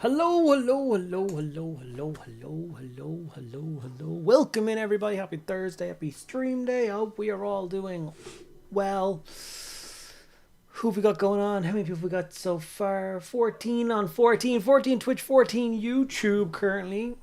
Hello, hello, hello, hello, hello, hello, hello, hello, hello. Welcome in, everybody. Happy Thursday, happy stream day. I hope we are all doing well. Who have we got going on? How many people we got so far? 14 on 14. 14 Twitch, 14 YouTube currently,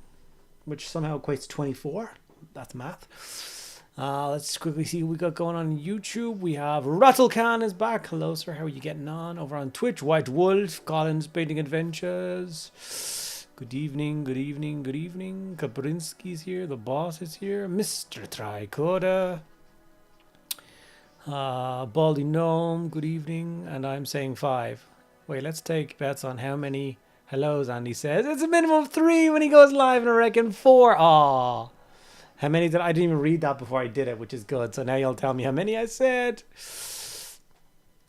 which somehow equates to 24. That's math. Let's quickly see what we got going on YouTube. We have Rattlecan is back. Hello, sir. How are you getting on? Over on Twitch, White Wolf, Collins Painting Adventures. Good evening, good evening, good evening. Kaprinsky's here. The boss is here. Mr. Tricoda. Baldy Gnome, good evening. And I'm saying 5. Wait, let's take bets on how many hellos Andy says. It's a minimum of 3 when he goes live, and I reckon 4. Aww. How many did I didn't even read that before I did it, which is good. So now you'll tell me how many I said.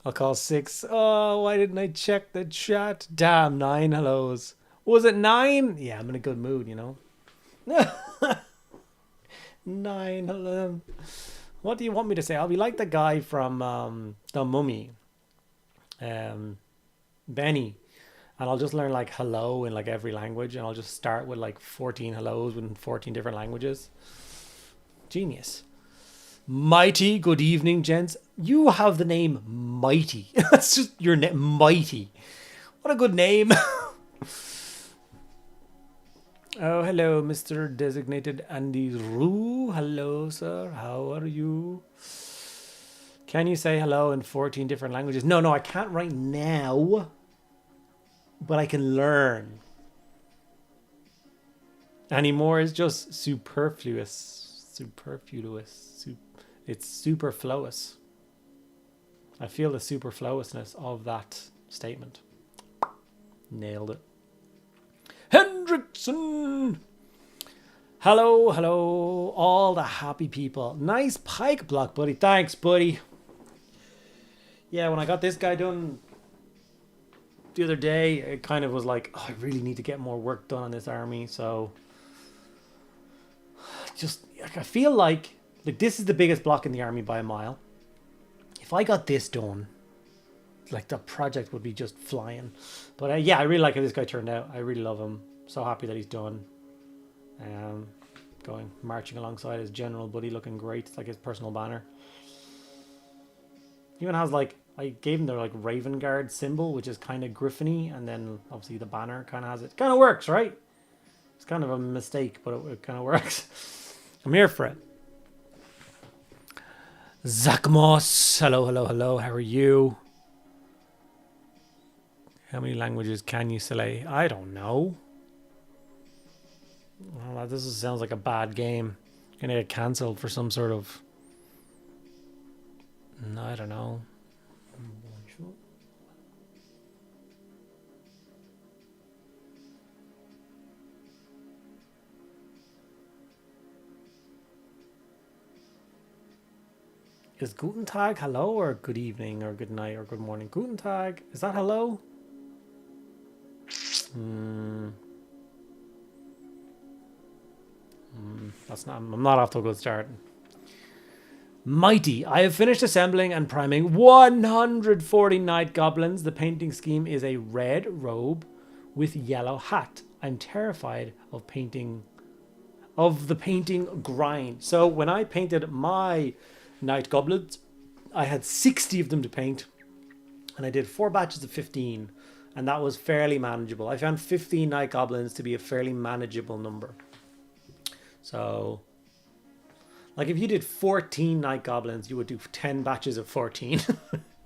I'll call 6. Oh, why didn't I check the chat? Damn, 9 hellos. Was it 9? Yeah, I'm in a good mood, you know. 9 hello. What do you want me to say? I'll be like the guy from The Mummy, Benny. And I'll just learn like hello in like every language, and I'll just start with like 14 hellos in 14 different languages. Genius. Mighty, good evening, gents. You have the name Mighty. That's just your name, Mighty. What a good name. Oh, hello, Mr. Designated Andy Roo. Hello, sir. How are you? Can you say hello in 14 different languages? No, I can't right now. But I can learn. Anymore is just superfluous. It's superfluous. I feel the superfluousness of that statement. Nailed it. Hendrickson! Hello, all the happy people. Nice pike block, buddy. Thanks, buddy. Yeah, when I got this guy done the other day, it kind of was like, oh, I really need to get more work done on this army. So just like, I feel like this is the biggest block in the army by a mile. If I got this done, like the project would be just flying. But yeah, I really like how this guy turned out. I really love him. So happy that he's done. Going marching alongside his general buddy, looking great. It's like his personal banner. Even has like, I gave him the like Raven Guard symbol, which is kind of griffiny, and then obviously the banner kind of has it. Kind of works, right? It's kind of a mistake, but it kind of works. I'm here for it. Zach Moss, hello. How are you? How many languages can you say? I don't know. Well, this sounds like a bad game. Gonna get cancelled for some sort of. I don't know. Is Guten Tag hello or good evening or good night or good morning? Guten Tag, is that hello? That's not. I'm not off to a good start. Mighty, I have finished assembling and priming 140 night goblins. The painting scheme is a red robe with yellow hat. I'm terrified of the painting grind. So when I painted my night goblins, I had 60 of them to paint, and I did 4 batches of 15, and that was fairly manageable. I found 15 night goblins to be a fairly manageable number. So like if you did 14 night goblins, you would do 10 batches of 14.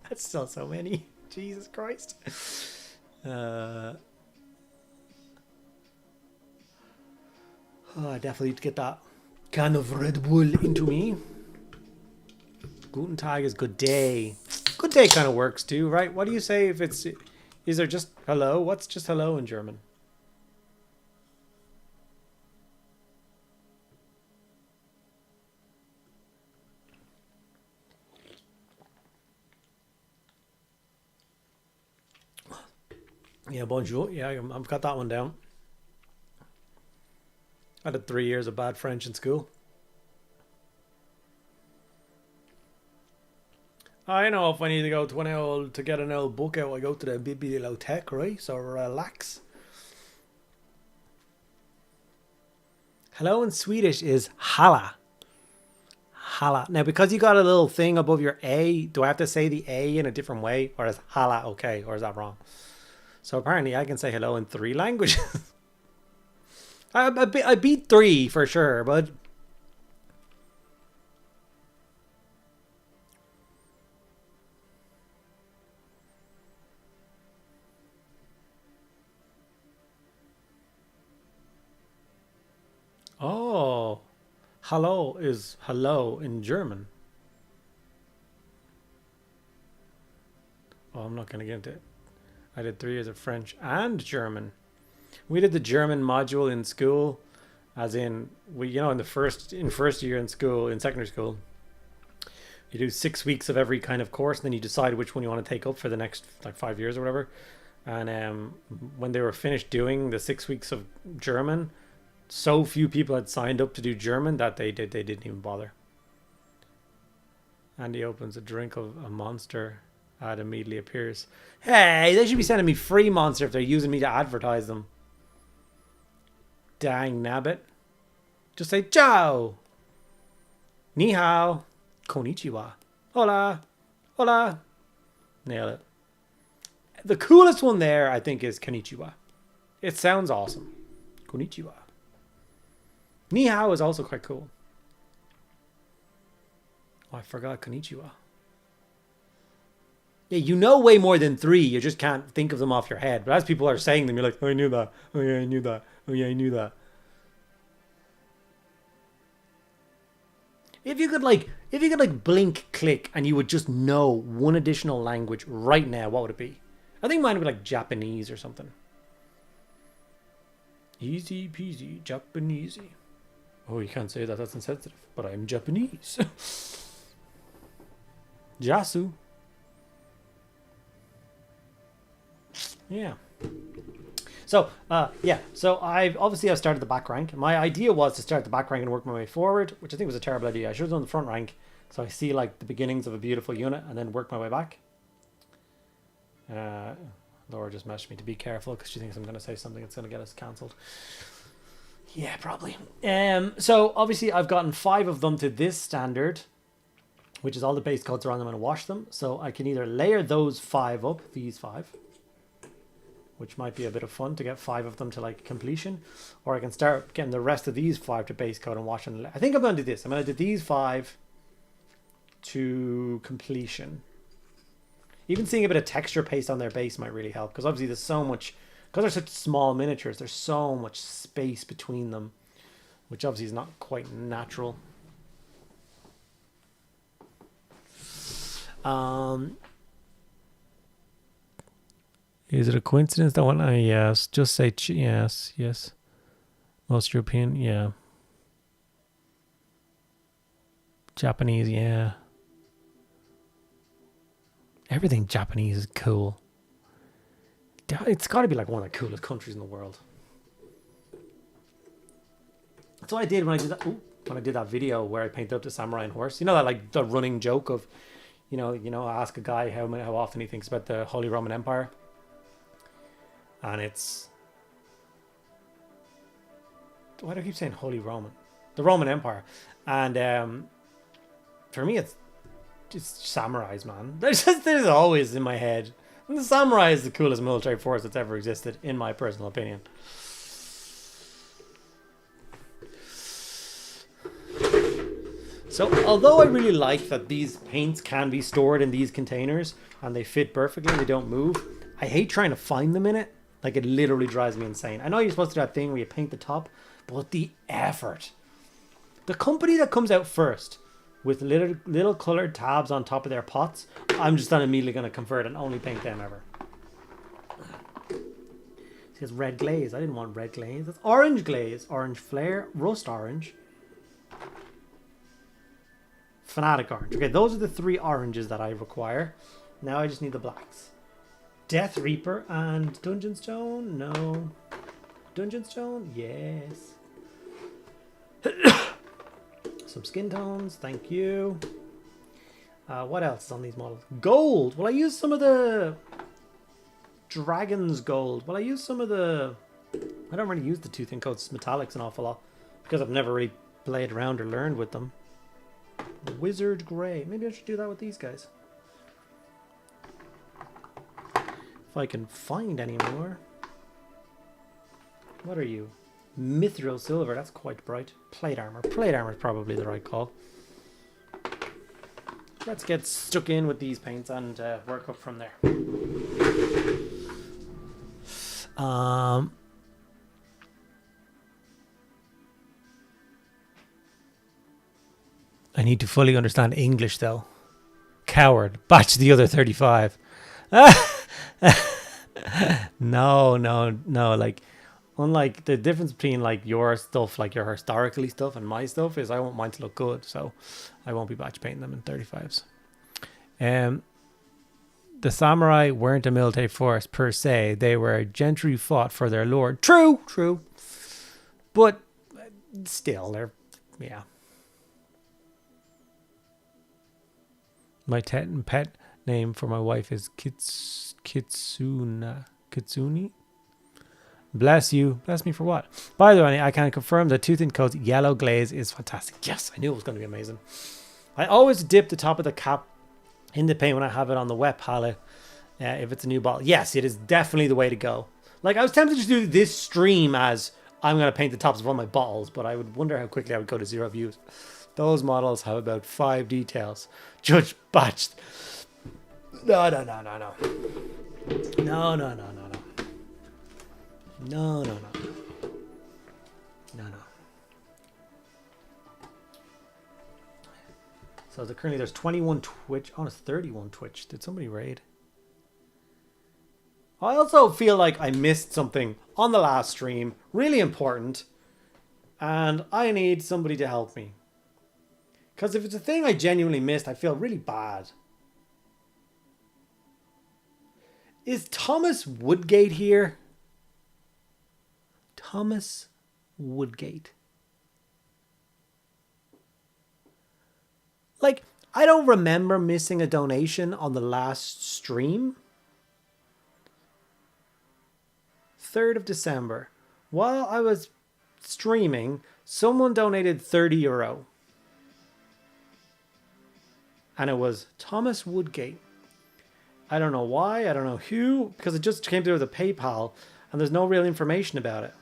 That's still so many. Jesus Christ. I definitely need to get that can of Red Bull into me. Guten Tag is good day. Good day kind of works too, right? What do you say if it's... Is there just hello? What's just hello in German? Yeah, bonjour. Yeah, I've got that one down. I did 3 years of bad French in school. I know if I need to go to to get an old book out, I go to the bibliothèque, right? So relax. Hello in Swedish is halla. Halla. Now, because you got a little thing above your A, do I have to say the A in a different way? Or is halla okay? Or is that wrong? So apparently I can say hello in 3 languages. I beat 3 for sure, but... Oh, hello is hello in German. Oh, I'm not going to get into it. I did 3 years of French and German. We did the German module in school, as in we, you know, in first year in school, in secondary school, you do 6 weeks of every kind of course, and then you decide which one you want to take up for the next like 5 years or whatever. And when they were finished doing the 6 weeks of German, so few people had signed up to do German that they didn't even bother. Andy opens a drink of a Monster. Ad immediately appears. Hey, they should be sending me free Monster if they're using me to advertise them. Dang nabbit. Just say ciao. Ni hao. Konnichiwa. Hola. Hola. Nail it. The coolest one there, I think, is konnichiwa. It sounds awesome. Konnichiwa. Ni hao is also quite cool. Oh, I forgot konnichiwa. Yeah, you know way more than 3. You just can't think of them off your head. But as people are saying them, you're like, oh, I knew that. Oh, yeah, I knew that. Oh, yeah, I knew that. If you could blink, click, and you would just know one additional language right now, what would it be? I think mine would be like Japanese or something. Easy peasy, Japanesey. Oh, you can't say that. That's insensitive. But I'm Japanese. Jasu. Yeah. So, yeah. So I've started the back rank. My idea was to start the back rank and work my way forward, which I think was a terrible idea. I should have done the front rank, so I see like the beginnings of a beautiful unit and then work my way back. Laura just messaged me to be careful because she thinks I'm going to say something that's going to get us cancelled. Yeah, probably. So obviously I've gotten 5 of them to this standard, which is all the base coats are on them and wash them. So I can either layer those 5 up, these 5, which might be a bit of fun to get 5 of them to like completion, or I can start getting the rest of these 5 to base coat and wash them. I think I'm going to do this. I'm going to do these 5 to completion. Even seeing a bit of texture paste on their base might really help, because obviously there's so much, because they're such small miniatures, there's so much space between them, which obviously is not quite natural. Is it a coincidence that one? Yes. Just say yes, yes. Most European, yeah. Japanese, yeah. Everything Japanese is cool. It's got to be like one of the coolest countries in the world. That's what I did when I did that. Ooh, when I did that video where I painted up the samurai and horse. You know that like the running joke of, you know, I ask a guy how often he thinks about the Holy Roman Empire. And it's, why do I keep saying Holy Roman? The Roman Empire. And for me, it's just samurais, man. There's always in my head. And the samurai is the coolest military force that's ever existed, in my personal opinion. So, although I really like that these paints can be stored in these containers and they fit perfectly and they don't move, I hate trying to find them in it. Like, it literally drives me insane. I know you're supposed to do that thing where you paint the top, but the effort. The company that comes out first with little colored tabs on top of their pots, I'm just not immediately going to convert and only paint them ever. It says red glaze. I didn't want red glaze. That's orange glaze. Orange flare. Rust orange. Fanatic orange. Okay, those are the 3 oranges that I require. Now I just need the blacks. Death Reaper and Dungeon Stone? No. Dungeon Stone? Yes. Some skin tones, thank you. What else is on these models? Gold! Will I use some of the Dragon's Gold? Will I use some of the... I don't really use the 2 thin coats metallics an awful lot. because I've never really played around or learned with them. Wizard Grey. Maybe I should do that with these guys. If I can find any more. What are you? Mithril silver. That's quite bright. Plate armor. Plate armor is probably the right call. Let's get stuck in with these paints and work up from there. I need to fully understand English though. Coward. Batch the other 35. No. Like, unlike the difference between like your stuff, like your historically stuff, and my stuff is I want mine to look good, so I won't be batch painting them in 35s. The samurai weren't a military force per se. They were gentry who fought for their lord. True. But still, they're, yeah. My pet name for my wife is Kitsune. Bless you. Bless me for what? By the way, I can confirm that Tooth & Co's yellow glaze is fantastic. Yes, I knew it was going to be amazing. I always dip the top of the cap in the paint when I have it on the wet palette. If it's a new bottle. Yes, it is definitely the way to go. Like, I was tempted to do this stream as I'm going to paint the tops of all my bottles, but I would wonder how quickly I would go to 0 views. Those models have about 5 details. Judge batched. No. So currently there's 21 Twitch. Oh, it's 31 Twitch. Did somebody raid? I also feel like I missed something on the last stream. Really important. And I need somebody to help me. Because if it's a thing I genuinely missed, I feel really bad. Is Thomas Woodgate here? Thomas Woodgate. Like, I don't remember missing a donation on the last stream. 3rd of December. While I was streaming, someone donated €30. And it was Thomas Woodgate. I don't know why, I don't know who, because it just came through with a PayPal and there's no real information about it.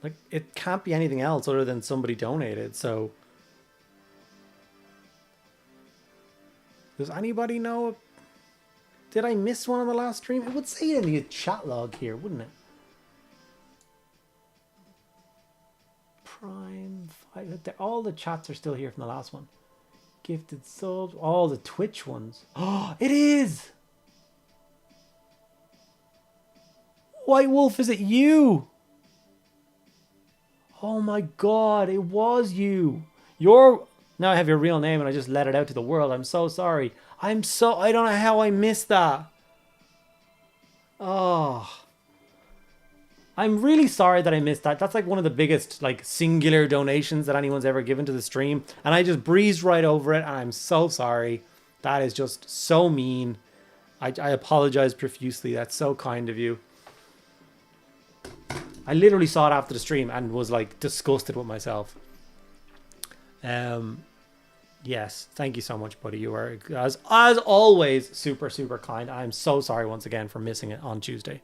Like, it can't be anything else other than somebody donated, so. Does anybody know? Did I miss one on the last stream? It would say it in the chat log here, wouldn't it? Prime 5. All the chats are still here from the last one. Gifted subs. All the Twitch ones. Oh, it is! White Wolf, is it you? Oh my god, it was you. Now I have your real name and I just let it out to the world. I'm so sorry. I don't know how I missed that. Oh. I'm really sorry that I missed that. That's like one of the biggest like singular donations that anyone's ever given to the stream. And I just breezed right over it and I'm so sorry. That is just so mean. I apologize profusely. That's so kind of you. I literally saw it after the stream and was like disgusted with myself. Yes, thank you so much, buddy. You are, as always, super, super kind. I'm so sorry once again for missing it on Tuesday.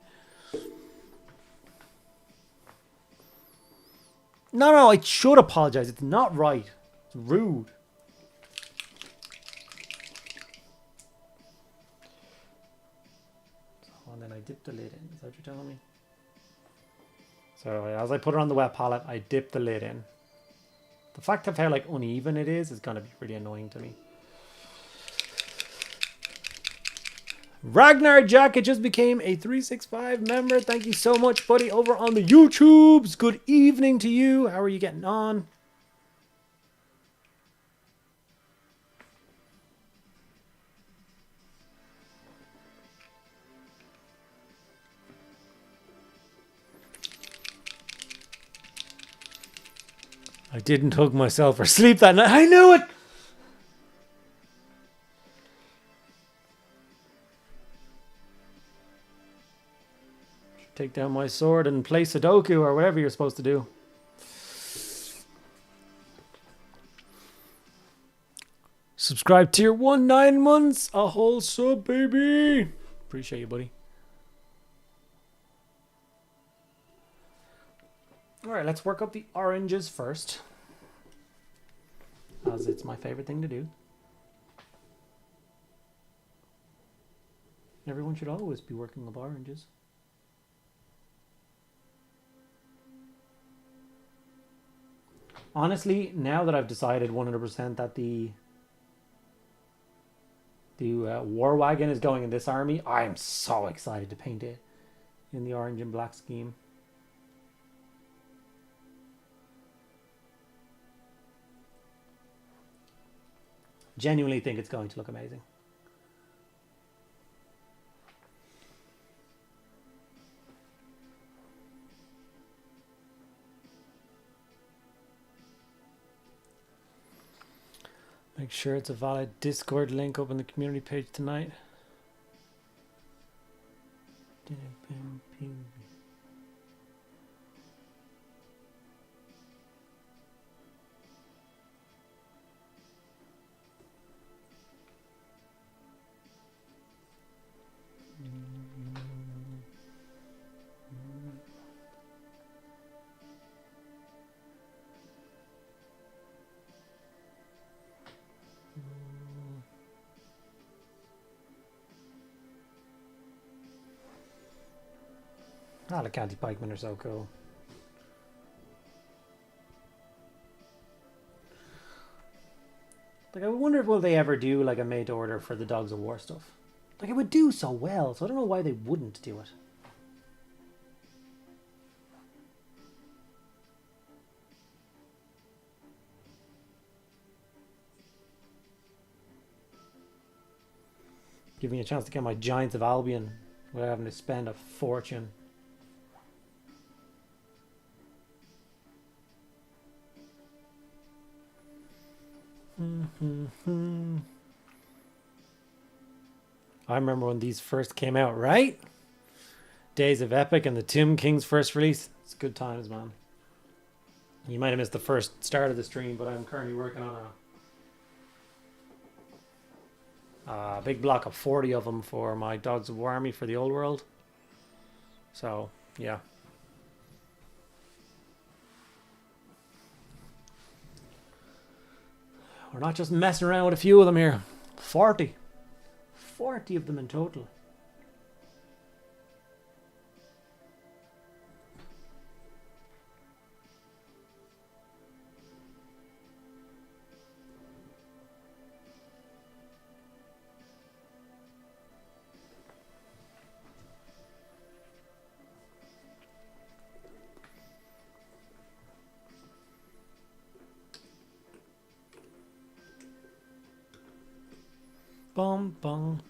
No, I should apologize. It's not right. It's rude. So, and then I dip the lid in. Is that what you're telling me? So as I put it on the wet palette, I dip the lid in. The fact of how like uneven it is going to be really annoying to me. Ragnar Jacket just became a 365 member. Thank you so much, buddy, over on the YouTubes. Good evening to you. How are you getting on? I didn't hug myself or sleep that night. I knew it! Take down my sword and play Sudoku or whatever you're supposed to do. Subscribe tier 1, 9 months. A whole sub, baby. Appreciate you, buddy. Alright, let's work up the oranges first, as it's my favorite thing to do. Everyone should always be working up oranges. Honestly, now that I've decided 100% that the war wagon is going in this army, I'm so excited to paint it in the orange and black scheme. Genuinely think it's going to look amazing. Make sure it's a valid Discord link up on the community page tonight. Alicante pikemen are so cool. Like, I wonder if will they ever do like a made to order for the Dogs of War stuff. Like, it would do so well, so I don't know why they wouldn't do it. Give me a chance to get my Giants of Albion without having to spend a fortune. I remember when these first came out, right? Days of Epic and the Tomb King's first release. It's good times, man. You might have missed the first start of the stream, but I'm currently working on a big block of 40 of them for my Dogs of War army for the old world. So, yeah. We're not just messing around with a few of them here. 40. 40 of them in total. Bum bum.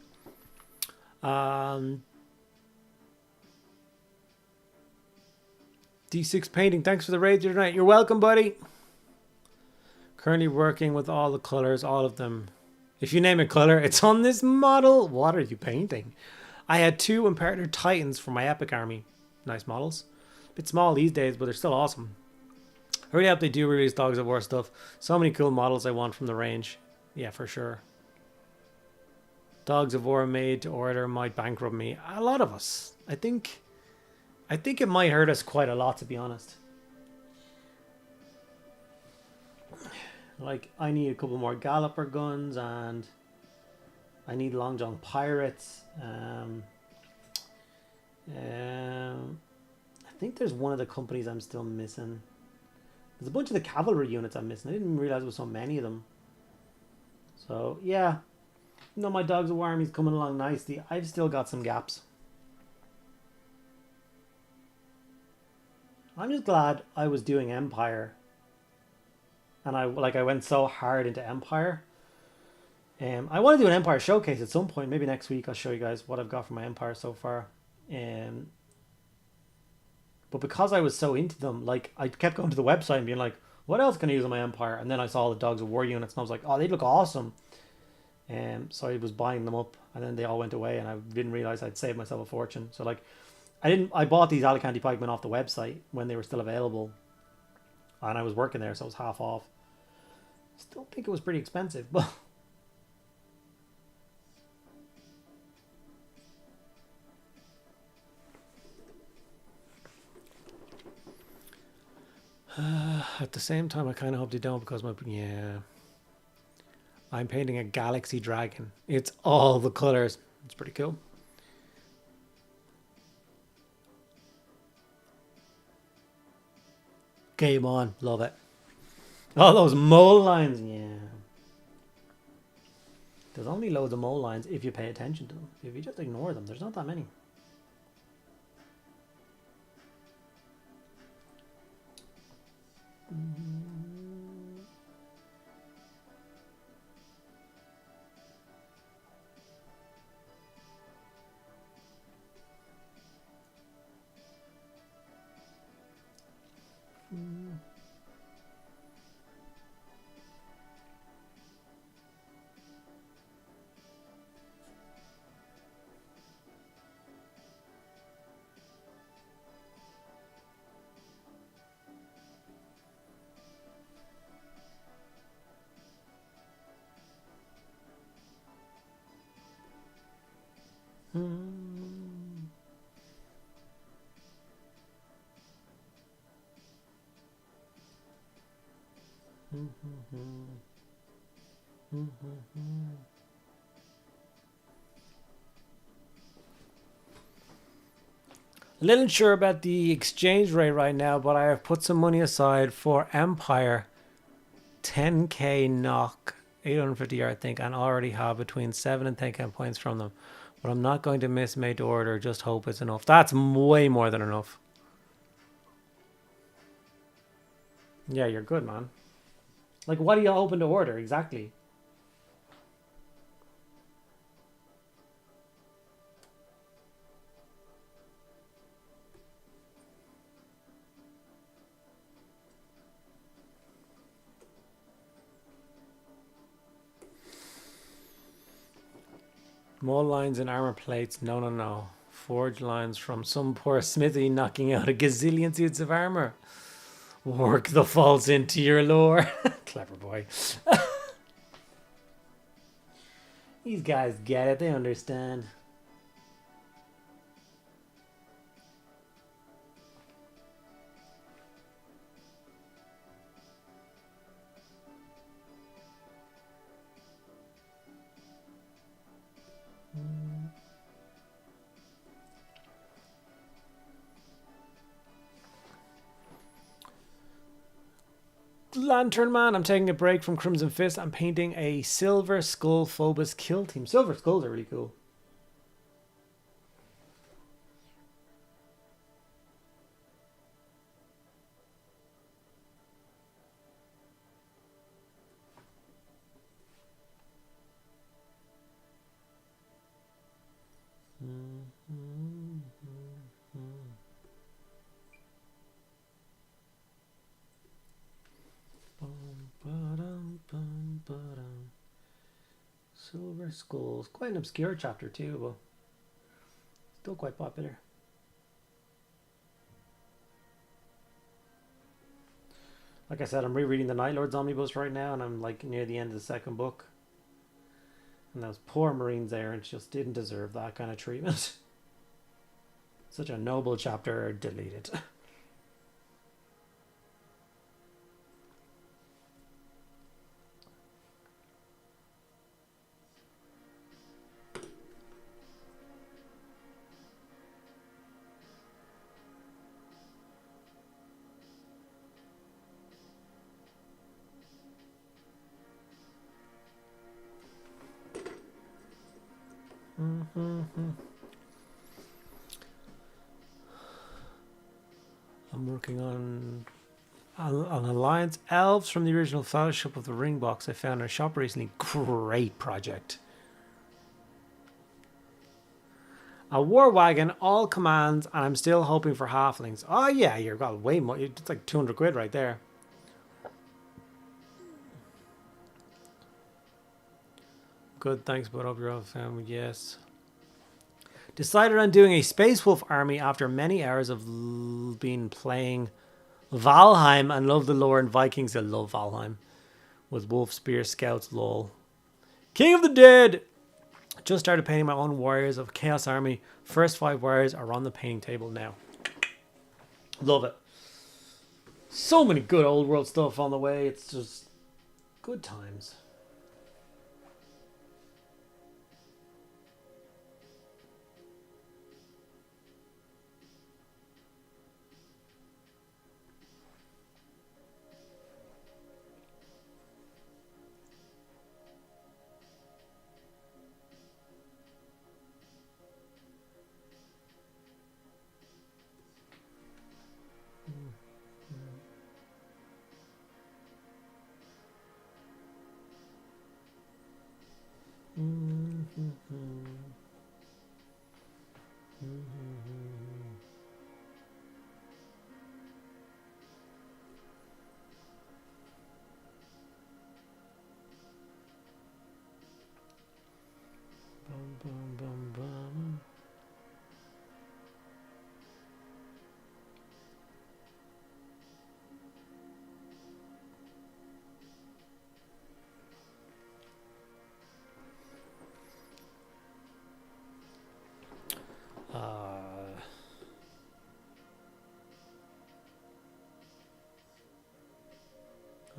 D6 painting. Thanks for the raid tonight. You're welcome, buddy. Currently working with all the colors, all of them. If you name a color, it's on this model. What are you painting? I had 2 Imperator Titans for my Epic army. Nice models. A bit small these days, but they're still awesome. I really hope they do release Dogs of War stuff. So many cool models I want from the range. Yeah, for sure. Dogs of War made to order might bankrupt me. A lot of us. I think it might hurt us quite a lot, to be honest. Like, I need a couple more Galloper guns, and I need Long John Pirates. I think there's one of the companies I'm still missing. There's a bunch of the cavalry units I'm missing. I didn't realize there was so many of them. So, yeah. No, my Dogs of War army's coming along nicely. I've still got some gaps. I'm just glad I was doing Empire. And I went so hard into Empire. I want to do an Empire showcase at some point. Maybe next week I'll show you guys what I've got for my Empire so far. But because I was so into them, like, I kept going to the website and being like, what else can I use on my Empire? And then I saw the Dogs of War units and I was like, oh, they look awesome. So I was buying them up, and then they all went away, and I didn't realize I'd saved myself a fortune. So, like, I bought these Alicante pikemen off the website when they were still available, and I was working there, so it was half off. Still think it was pretty expensive, but the same time, I kind of hope they don't because yeah. I'm painting a galaxy dragon. It's all the colors. It's pretty cool. Game on. Love it. All those mole lines. Yeah. There's only loads of mole lines if you pay attention to them. If you just ignore them, there's not that many. A little unsure about the exchange rate right now, but I have put some money aside for Empire. 10k knock, 850 I think, and already have between 7 and 10k points from them. But I'm not going to miss made to order, just hope it's enough. That's way more than enough. Yeah, you're good, man. Like, what are you hoping to order exactly? More lines and armor plates. No, no, no. Forge lines from some poor smithy knocking out a gazillion suits of armor. Work the faults into your lore. Clever boy. These guys get it. They understand. Lantern Man, I'm taking a break from Crimson Fist. I'm painting a Silver Skull Phobos kill team. Silver Skulls are really cool. Silver Skulls. Quite an obscure chapter too, but still quite popular. Like I said, I'm rereading the Night Lord's Omnibus right now, and I'm like near the end of the second book. And those poor Marines there, and just didn't deserve that kind of treatment. Such a noble chapter, deleted. I'm working on Alliance Elves from the original Fellowship of the Ring box I found in a shop recently. Great project. A war wagon, all commands, and I'm still hoping for halflings. Oh yeah, you've got way more. It's like 200 quid right there. Good, thanks, but hope you're all family. Yes. Decided on doing a Space Wolf army after many hours of been playing Valheim and love the lore and Vikings. I love Valheim. With Wolf Spear Scouts, lol. King of the Dead! Just started painting my own warriors of Chaos Army. First 5 warriors are on the painting table now. Love it. So many good old world stuff on the way. It's just good times.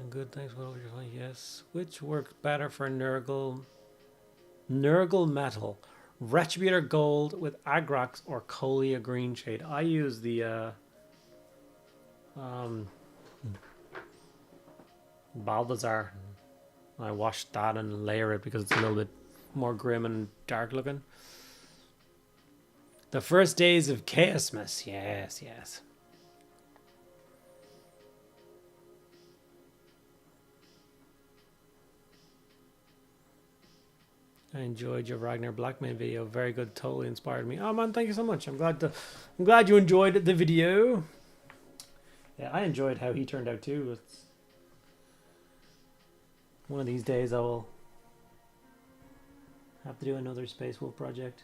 Good, thanks. What was your point? Yes. Which works better for Nurgle? Nurgle metal, Retributor gold with Agrax or Colia green shade. I use the Balthazar. I wash that and layer it because it's a little bit more grim and dark looking. The first days of Chaosmas. Yes, yes. I enjoyed your Ragnar Blackmane video. Very good. Totally inspired me. Oh man, thank you so much. I'm glad you enjoyed the video. Yeah, I enjoyed how he turned out too. It's one of these days I will have to do another Space Wolf project.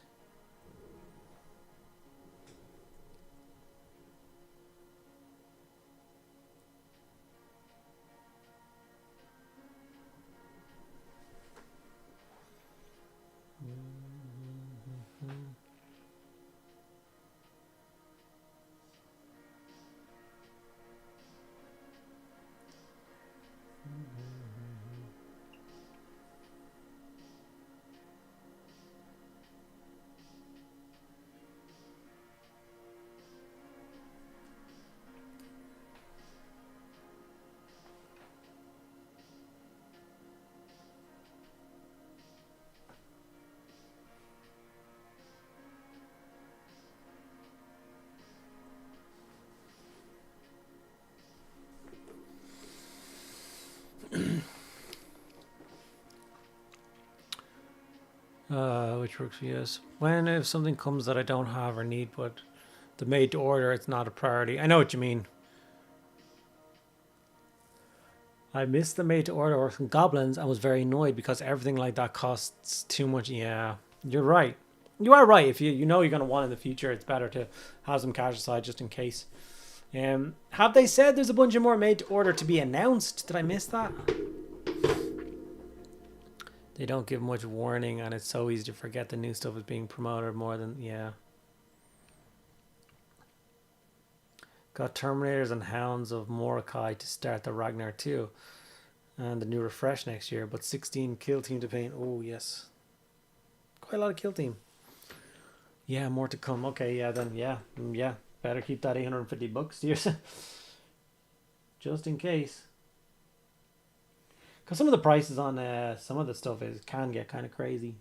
Which works for us. When if something comes that I don't have or need, but the made to order, it's not a priority. I know what you mean. I missed the made to order Orcs and Goblins and was very annoyed because everything like that costs too much. Yeah, you're right. You are right. If you know you're going to want in the future, it's better to have some cash aside just in case. Have they said there's a bunch of more made to order to be announced? Did I miss that? They don't give much warning, and it's so easy to forget the new stuff is being promoted more than, yeah. Got Terminators and Hounds of Mordecai to start the Ragnar 2. And the new refresh next year, but 16 kill team to paint. Oh, yes. Quite a lot of kill team. Yeah, more to come. Okay, yeah, then, yeah. Yeah, better keep that 850 bucks to yourself. Just in case. Because some of the prices on some of the stuff can get kind of crazy.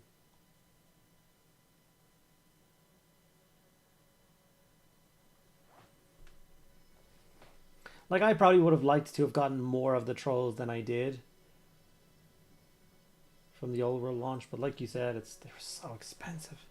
Like, I probably would have liked to have gotten more of the trolls than I did from the old world launch, but like you said, they were so expensive.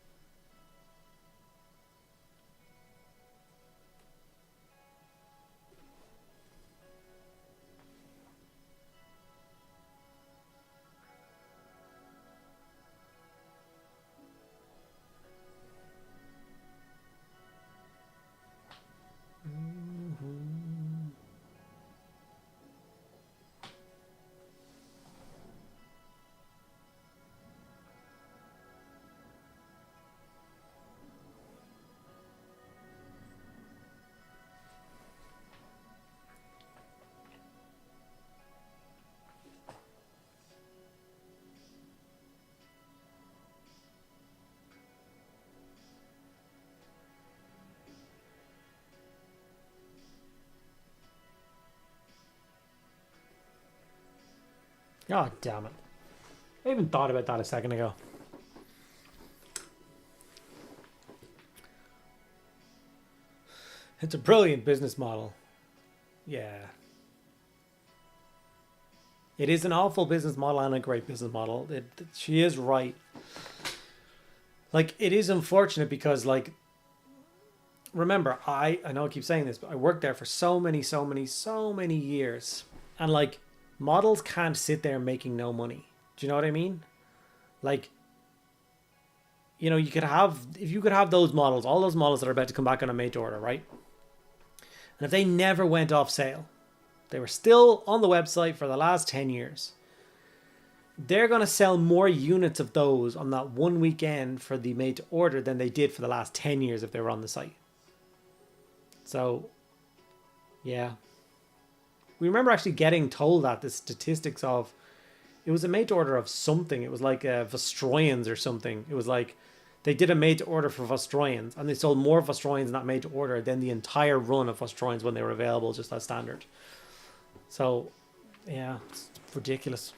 Oh, damn it. I even thought about that a second ago. It's a brilliant business model. Yeah. It is an awful business model and a great business model. She is right. Like, it is unfortunate because, like, remember, I know I keep saying this, but I worked there for so many years. And, like, models can't sit there making no money. Do you know what I mean? Like, you know, you could have, if you could have those models, all those models that are about to come back on a made to order, right? And if they never went off sale, they were still on the website for the last 10 years. They're going to sell more units of those on that one weekend for the made to order than they did for the last 10 years if they were on the site. So, yeah. We remember actually getting told that the statistics of, it was a made to order of something. It was like Vostroyans or something. It was like they did a made to order for Vostroyans and they sold more Vostroyans not made to order than the entire run of Vostroyans when they were available just as standard. So, yeah, it's ridiculous.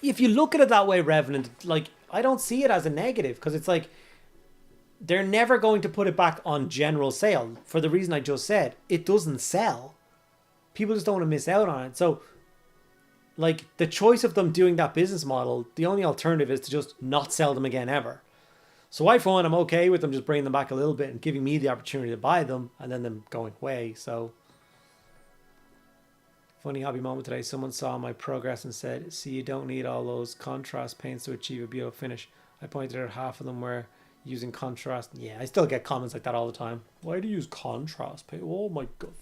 If you look at it that way, Revenant, like, I don't see it as a negative because it's like they're never going to put it back on general sale for the reason I just said. It doesn't sell. People just don't want to miss out on it. So, like, the choice of them doing that business model, the only alternative is to just not sell them again ever. So I, for one, I'm okay with them just bringing them back a little bit and giving me the opportunity to buy them and then them going away. So, funny hobby moment today. Someone saw my progress and said, see, you don't need all those contrast paints to achieve a beautiful finish. I pointed out half of them were using contrast. Yeah, I still get comments like that all the time. Why do you use contrast paint? Oh my God.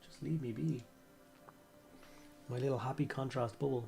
Just leave me be. My little happy contrast bubble.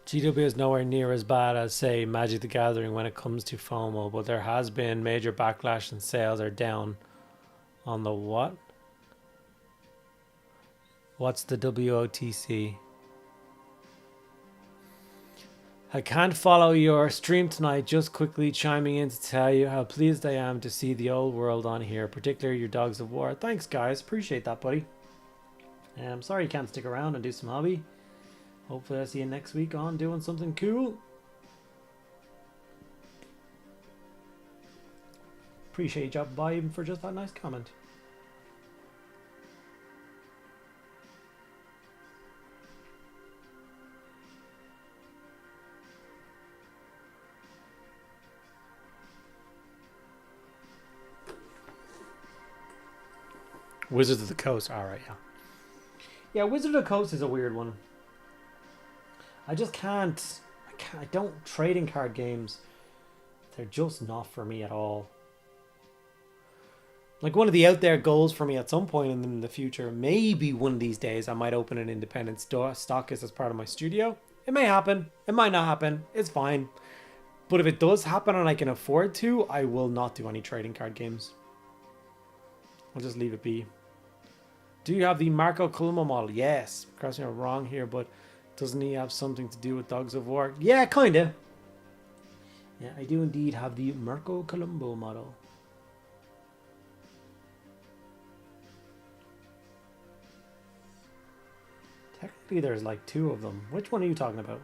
GW is nowhere near as bad as, say, Magic the Gathering when it comes to FOMO, but there has been major backlash and sales are down on the what? What's the WOTC? I can't follow your stream tonight, just quickly chiming in to tell you how pleased I am to see the old world on here, particularly your Dogs of War. Thanks, guys. Appreciate that, buddy. I'm sorry you can't stick around and do some hobby. Hopefully I see you next week on doing something cool. Appreciate you dropping by even for just that nice comment. Wizards of the Coast. Alright, yeah. Yeah, Wizards of the Coast is a weird one. I just can't. I don't trading card games. They're just not for me at all. Like, one of the out there goals for me at some point in the future, maybe one of these days, I might open an independent stockist as part of my studio. It may happen. It might not happen. It's fine. But if it does happen and I can afford to, I will not do any trading card games. I'll just leave it be. Do you have the Marco Colombo model? Yes. Correct me if I'm wrong here, but doesn't he have something to do with Dogs of War? Yeah, kinda. Yeah, I do indeed have the Marco Colombo model. Technically, there's like two of them. Which one are you talking about?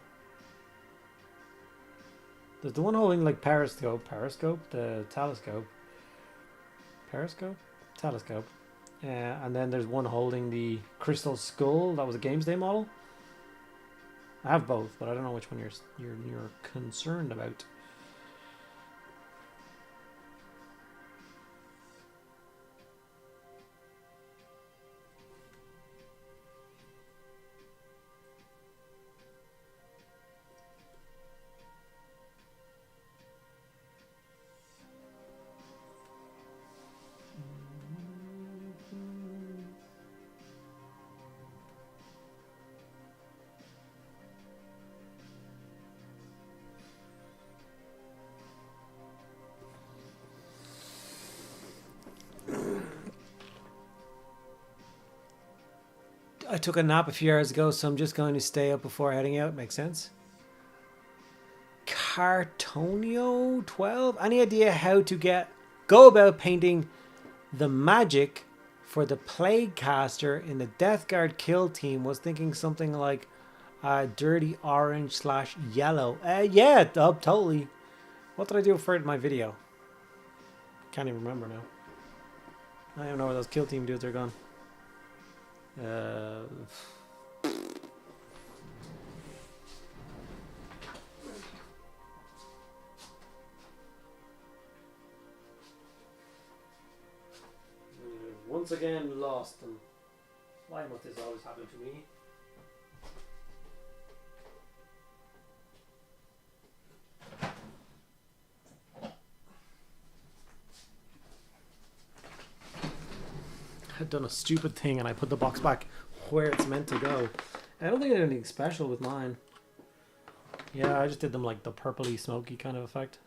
There's the one holding like periscope, the telescope. Periscope? Telescope. And then there's one holding the crystal skull. That was a Games Day model. I have both, but I don't know which one you're concerned about. I took a nap a few hours ago, so I'm just going to stay up before heading out. Makes sense. Cartonio 12. Any idea how to go about painting the magic for the Plague Caster in the Death Guard kill team? Was thinking something like dirty orange / yellow. Yeah, totally. What did I do for it in my video? Can't even remember now. I don't even know where those kill team dudes are gone. Once again lost them. Why must this always happen to me? I've done a stupid thing and I put the box back where it's meant to go. I don't think I did anything special with mine. Yeah, I just did them like the purpley smoky kind of effect.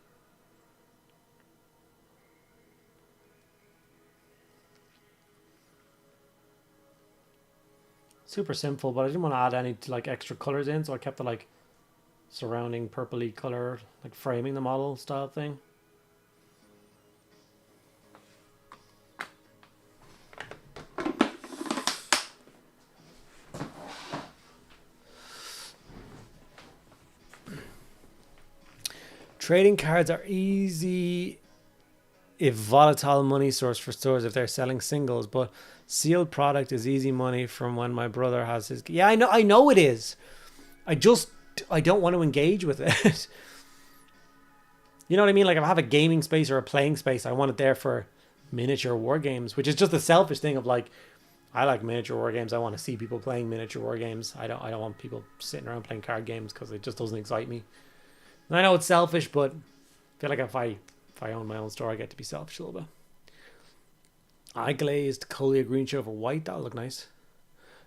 Super simple, but I didn't want to add any like extra colors in, so I kept the like surrounding purpley color, like framing the model style thing. Trading cards are easy if volatile money source for stores if they're selling singles, but sealed product is easy money from when my brother has his. Yeah, I know it is. I don't want to engage with it. You know what I mean? Like if I have a gaming space or a playing space, I want it there for miniature war games, which is just a selfish thing of like, I like miniature war games. I want to see people playing miniature war games. I don't want people sitting around playing card games because it just doesn't excite me. And I know it's selfish, but I feel like if I own my own store, I get to be selfish a little bit. I glazed Colia green show over white. That'll look nice.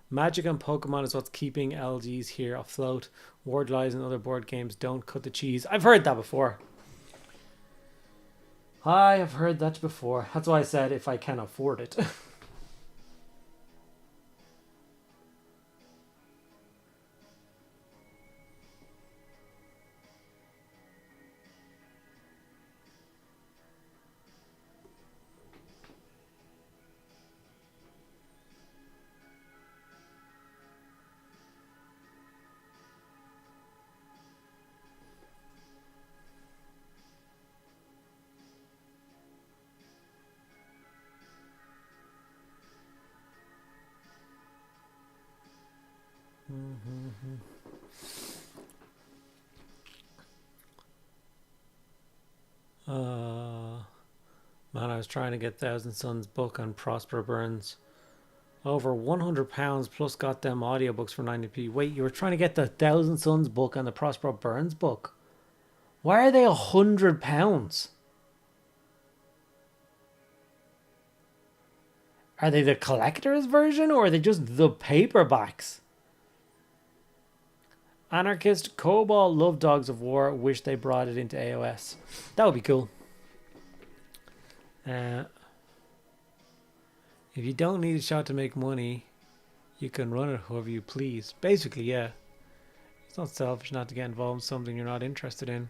Magic and Pokemon is what's keeping LGs here afloat. Word lies and other board games don't cut the cheese. I've heard that before. I have heard that before. That's why I said if I can afford it. Man, I was trying to get Thousand Suns book on Prosper Burns. Over £100 plus got them audiobooks for 90p. Wait, you were trying to get the Thousand Suns book and the Prosper Burns book? Why are they £100? Are they the collector's version or are they just the paperbacks? Anarchist Cobalt love Dogs of War. Wish they brought it into AOS. That would be cool. If you don't need a shot to make money, you can run it however you please. Basically, yeah. It's not selfish not to get involved in something you're not interested in.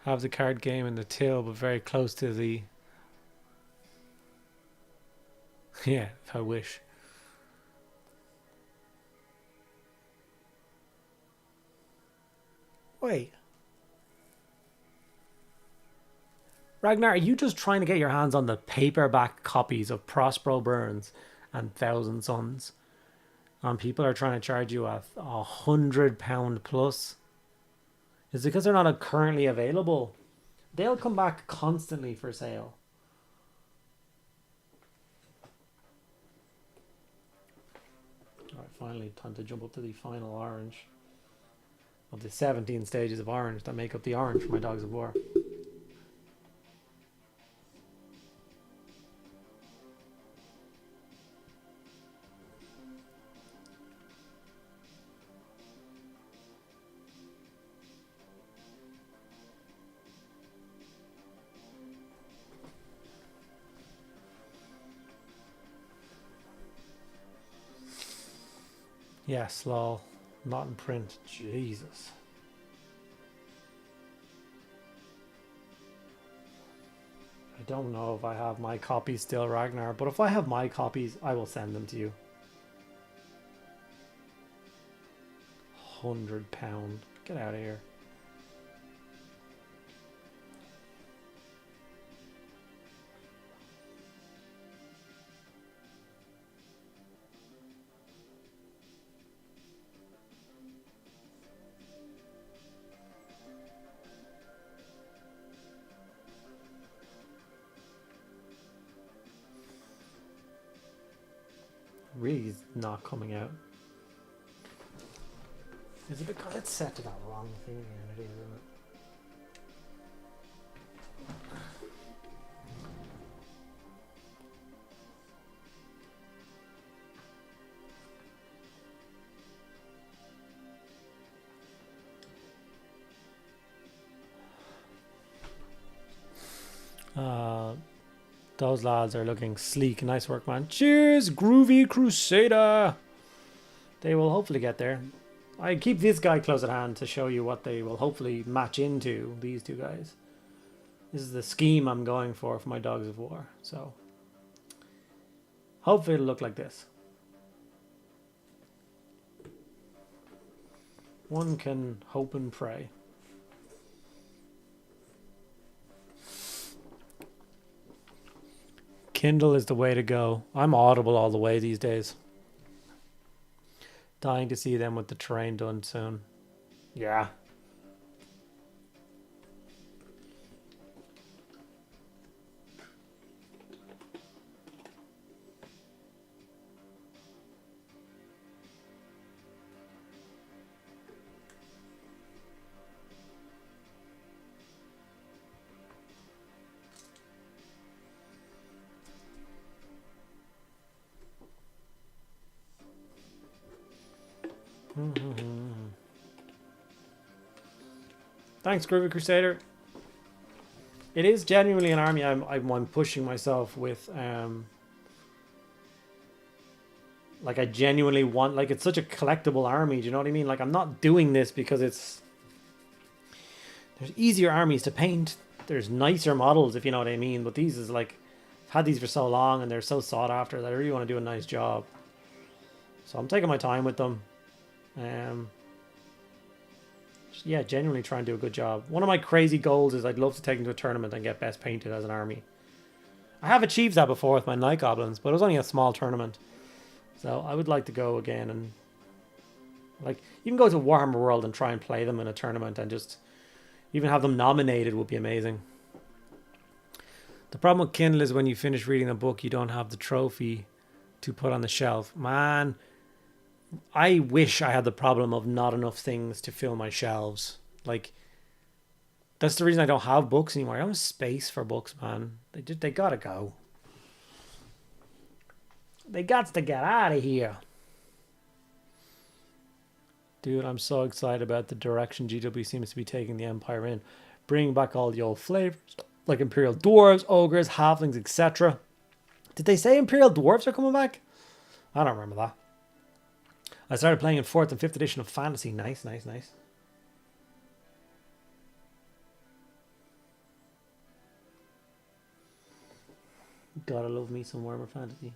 Have the card game in the till, but very close to the... Yeah, if I wish. Wait. Ragnar, are you just trying to get your hands on the paperback copies of Prospero Burns and Thousand Suns? and people are trying to charge you £100 plus, is because they're not currently available. They'll come back constantly for sale. Alright, finally time to jump up to the final orange of the 17 stages of orange that make up the orange for my Dogs of War. Yes, lol. Not in print. Jesus. I don't know if I have my copies still, Ragnar, but if I have my copies, I will send them to you. £100. Get out of here. Really is not coming out. Is it because it's set to that wrong thing again? It is, isn't it? Those lads are looking sleek. Nice work, man. Cheers, Groovy Crusader. They will hopefully get there. I keep this guy close at hand to show you what they will hopefully match into, these two guys. This is the scheme I'm going for my Dogs of War. So, hopefully it'll look like this. One can hope and pray. Kindle is the way to go. I'm Audible all the way these days. Dying to see them with the terrain done soon. Yeah. Thanks, Groovy Crusader. It is genuinely an army I'm pushing myself with. Like, I genuinely want, like, it's such a collectible army. Do you know what I mean? Like, I'm not doing this because it's... There's easier armies to paint. There's nicer models, if you know what I mean. But these is like... I've had these for so long and they're so sought after that I really want to do a nice job. So I'm taking my time with them. Yeah, genuinely try and do a good job. One of my crazy goals is I'd love to take them to a tournament and get best painted as an army. I have achieved that before with my Night Goblins, but it was only a small tournament. So I would like to go again and... Like, even go to Warhammer World and try and play them in a tournament and just... Even have them nominated would be amazing. The problem with Kindle is when you finish reading a book, you don't have the trophy to put on the shelf. Man... I wish I had the problem of not enough things to fill my shelves. Like, that's the reason I don't have books anymore. I don't have space for books, man. They gotta go. They got to get out of here. Dude, I'm so excited about the direction GW seems to be taking the Empire in. Bringing back all the old flavors, like Imperial Dwarves, Ogres, Halflings, etc. Did they say Imperial Dwarves are coming back? I don't remember that. I started playing in 4th and 5th edition of Fantasy. Nice, nice, nice. Gotta love me some Warhammer Fantasy.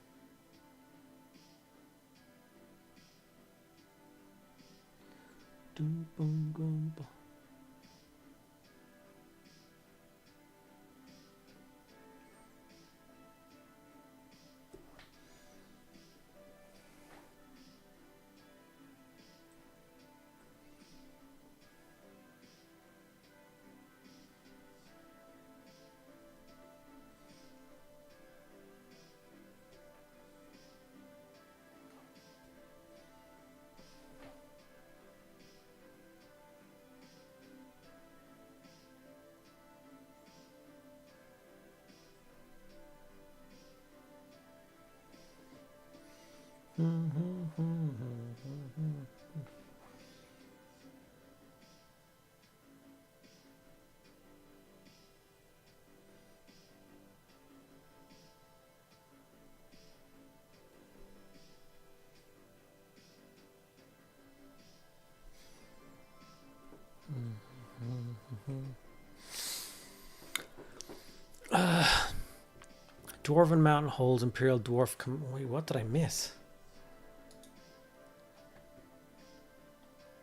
Dwarven Mountain holds Imperial Dwarf. Wait, what did I miss?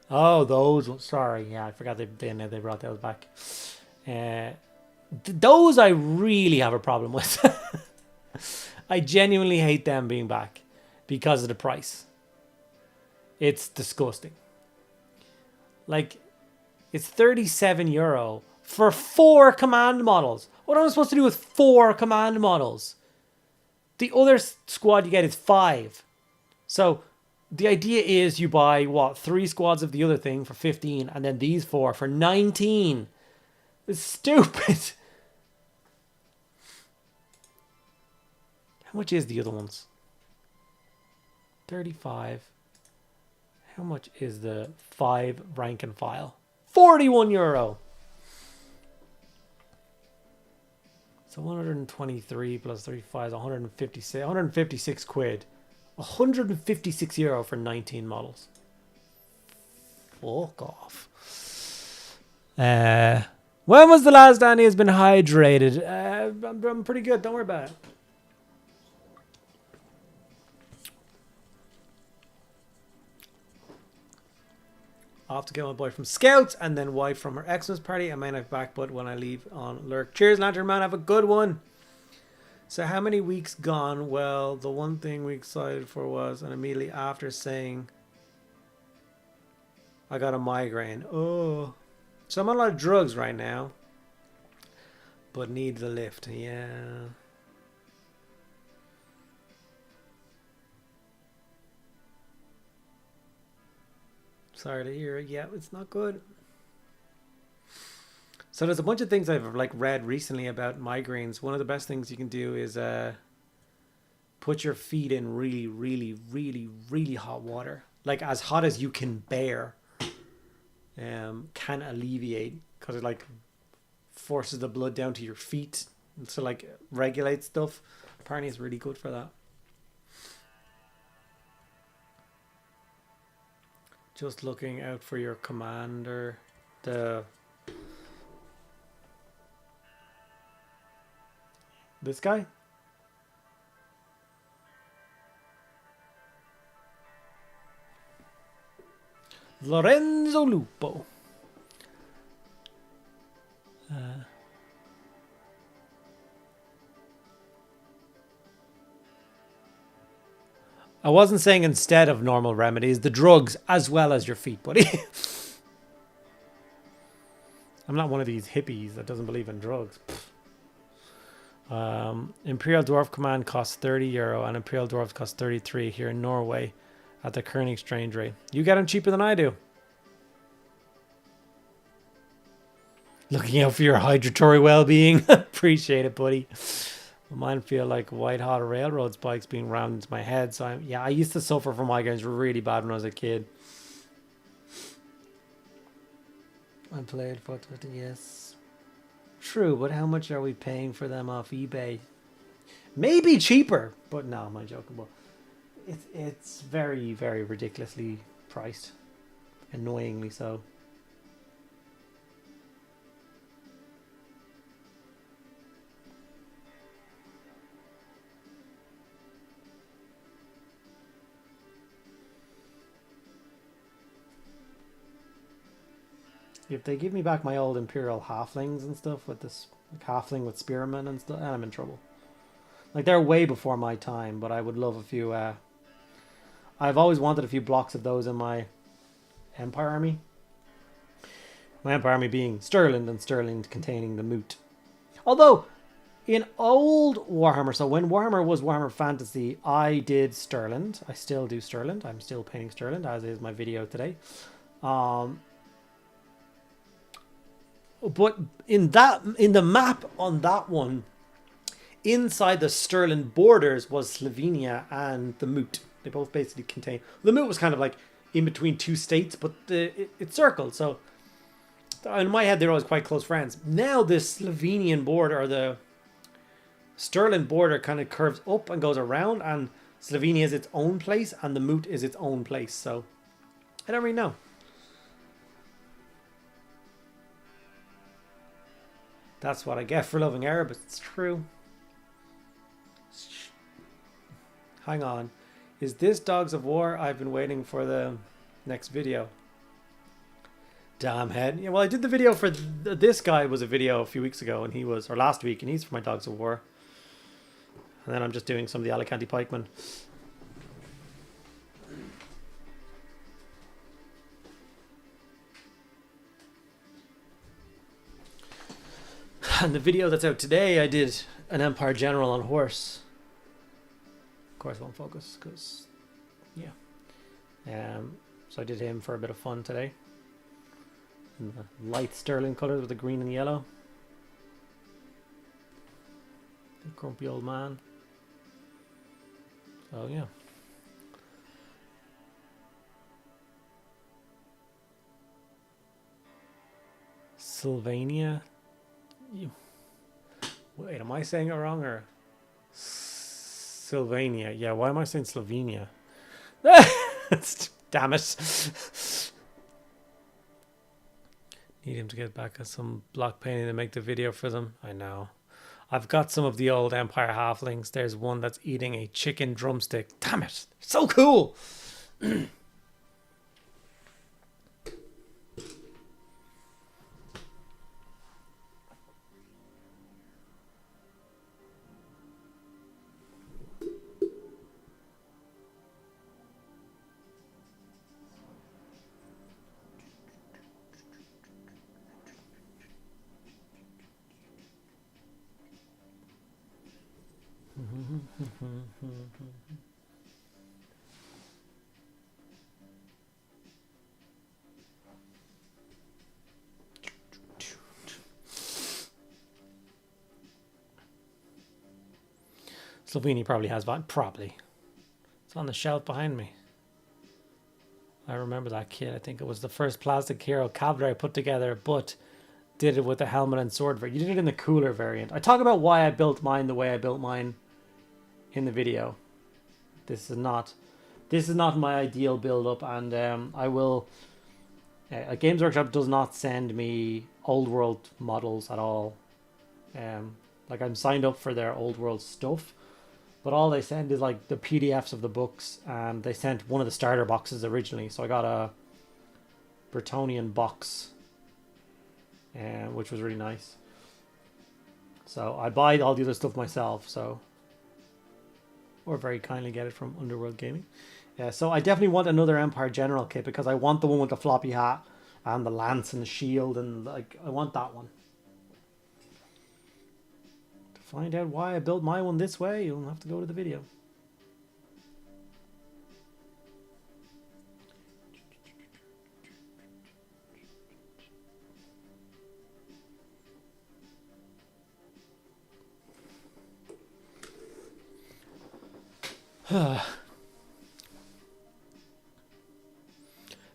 Oh, those. Sorry, yeah, I forgot they brought those back. Those I really have a problem with. I genuinely hate them being back because of the price. It's disgusting. Like, it's €37 for 4 command models. What am I supposed to do with 4 command models? The other squad you get is 5. So the idea is you buy, what, 3 squads of the other thing for 15 and then these 4 for 19. It's stupid. How much is the other ones? 35. How much is the 5 rank and file? €41. So 123 plus 35 is 156 quid. €156 for 19 models. Fuck off. When was the last Danny has been hydrated? I'm pretty good. Don't worry about it. I'll have to get my boy from Scouts and then wife from her Xmas party. I may not back, but when I leave on Lurk. Cheers, Lantern Man. Have a good one. So how many weeks gone? Well, the one thing we excited for was, and immediately after saying, I got a migraine. Oh. So I'm on a lot of drugs right now. But need the lift. Yeah. Sorry to hear it. Yeah, it's not good. So there's a bunch of things I've like read recently about migraines. One of the best things you can do is put your feet in really, really, really, really hot water. Like as hot as you can bear. Can alleviate because it like forces the blood down to your feet. So like regulate stuff. Apparently it's really good for that. Just looking out for your commander. This guy? Lorenzo Lupo. I wasn't saying instead of normal remedies, the drugs as well as your feet, buddy. I'm not one of these hippies that doesn't believe in drugs. Imperial Dwarf Command costs €30 and Imperial Dwarves cost 33 here in Norway at the current exchange rate. You get them cheaper than I do. Looking out for your hydratory well-being. Appreciate it, buddy. Mine feel like white hot railroad spikes being rammed into my head. So I used to suffer from migraines really bad when I was a kid. I played for 20 yes. True, but how much are we paying for them off eBay? Maybe cheaper, but no, I'm not joking. But it's very, very ridiculously priced. Annoyingly so. If they give me back my old Imperial halflings and stuff with this like halfling with spearmen and stuff, I'm in trouble. Like they're way before my time, but I would love a few. I've always wanted a few blocks of those in my Empire army. My Empire army being Stirland and Stirland containing the Moot. Although in old Warhammer, so when Warhammer was Warhammer Fantasy, I did Stirland. I still do Stirland. I'm still painting Stirland, as is my video today. But in the map on that one, inside the Stirland borders was Slovenia and the Moot. They both basically contain. The moot was kind of like in between two states, but it circled. So in my head, they're always quite close friends. Now the Slovenian border or the Sterling border kind of curves up and goes around, and Slovenia is its own place, and the moot is its own place. So I don't really know. That's what I get for loving Arabic. It's true. Hang on. Is this Dogs of War? I've been waiting for the next video. Damn head. Yeah, well, I did the video for this guy was a video a few weeks ago, and he was, or last week, and he's for my Dogs of War. And then I'm just doing some of the Alicante pikemen. And the video that's out today, I did an Empire General on horse. Of course, I won't focus because, yeah. So I did him for a bit of fun today. In the light sterling colours with the green and yellow. The grumpy old man. So yeah. Sylvania. Wait, am I saying it wrong or Sylvania? Yeah, why am I saying Slovenia? Damn it. Need him to get back at some block painting to make the video for them. I know. I've got some of the old Empire halflings. There's one that's eating a chicken drumstick. Damn it. So cool. Slovenia probably has one. Probably. It's on the shelf behind me. I remember that kit. I think it was the first plastic hero cavalry I put together, but did it with the helmet and sword variant. You did it in the cooler variant. I talk about why I built mine the way I built mine in the video. This is not my ideal build up, and I will. Games Workshop does not send me old world models at all. Like I'm signed up for their old world stuff, but all they send is like the PDFs of the books, and they sent one of the starter boxes originally. So I got a Bretonian box, which was really nice. So I buy all the other stuff myself. So. Or very kindly get it from Underworld Gaming. Yeah, so I definitely want another Empire General kit because I want the one with the floppy hat and the lance and the shield, and like I want that one. To find out why I built my one this way, you'll have to go to the video.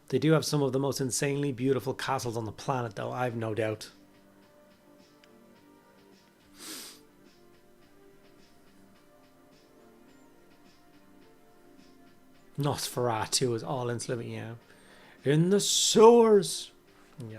They do have some of the most insanely beautiful castles on the planet, though, I've no doubt. Nosferatu is all in Slovenia. In the sewers. Yeah.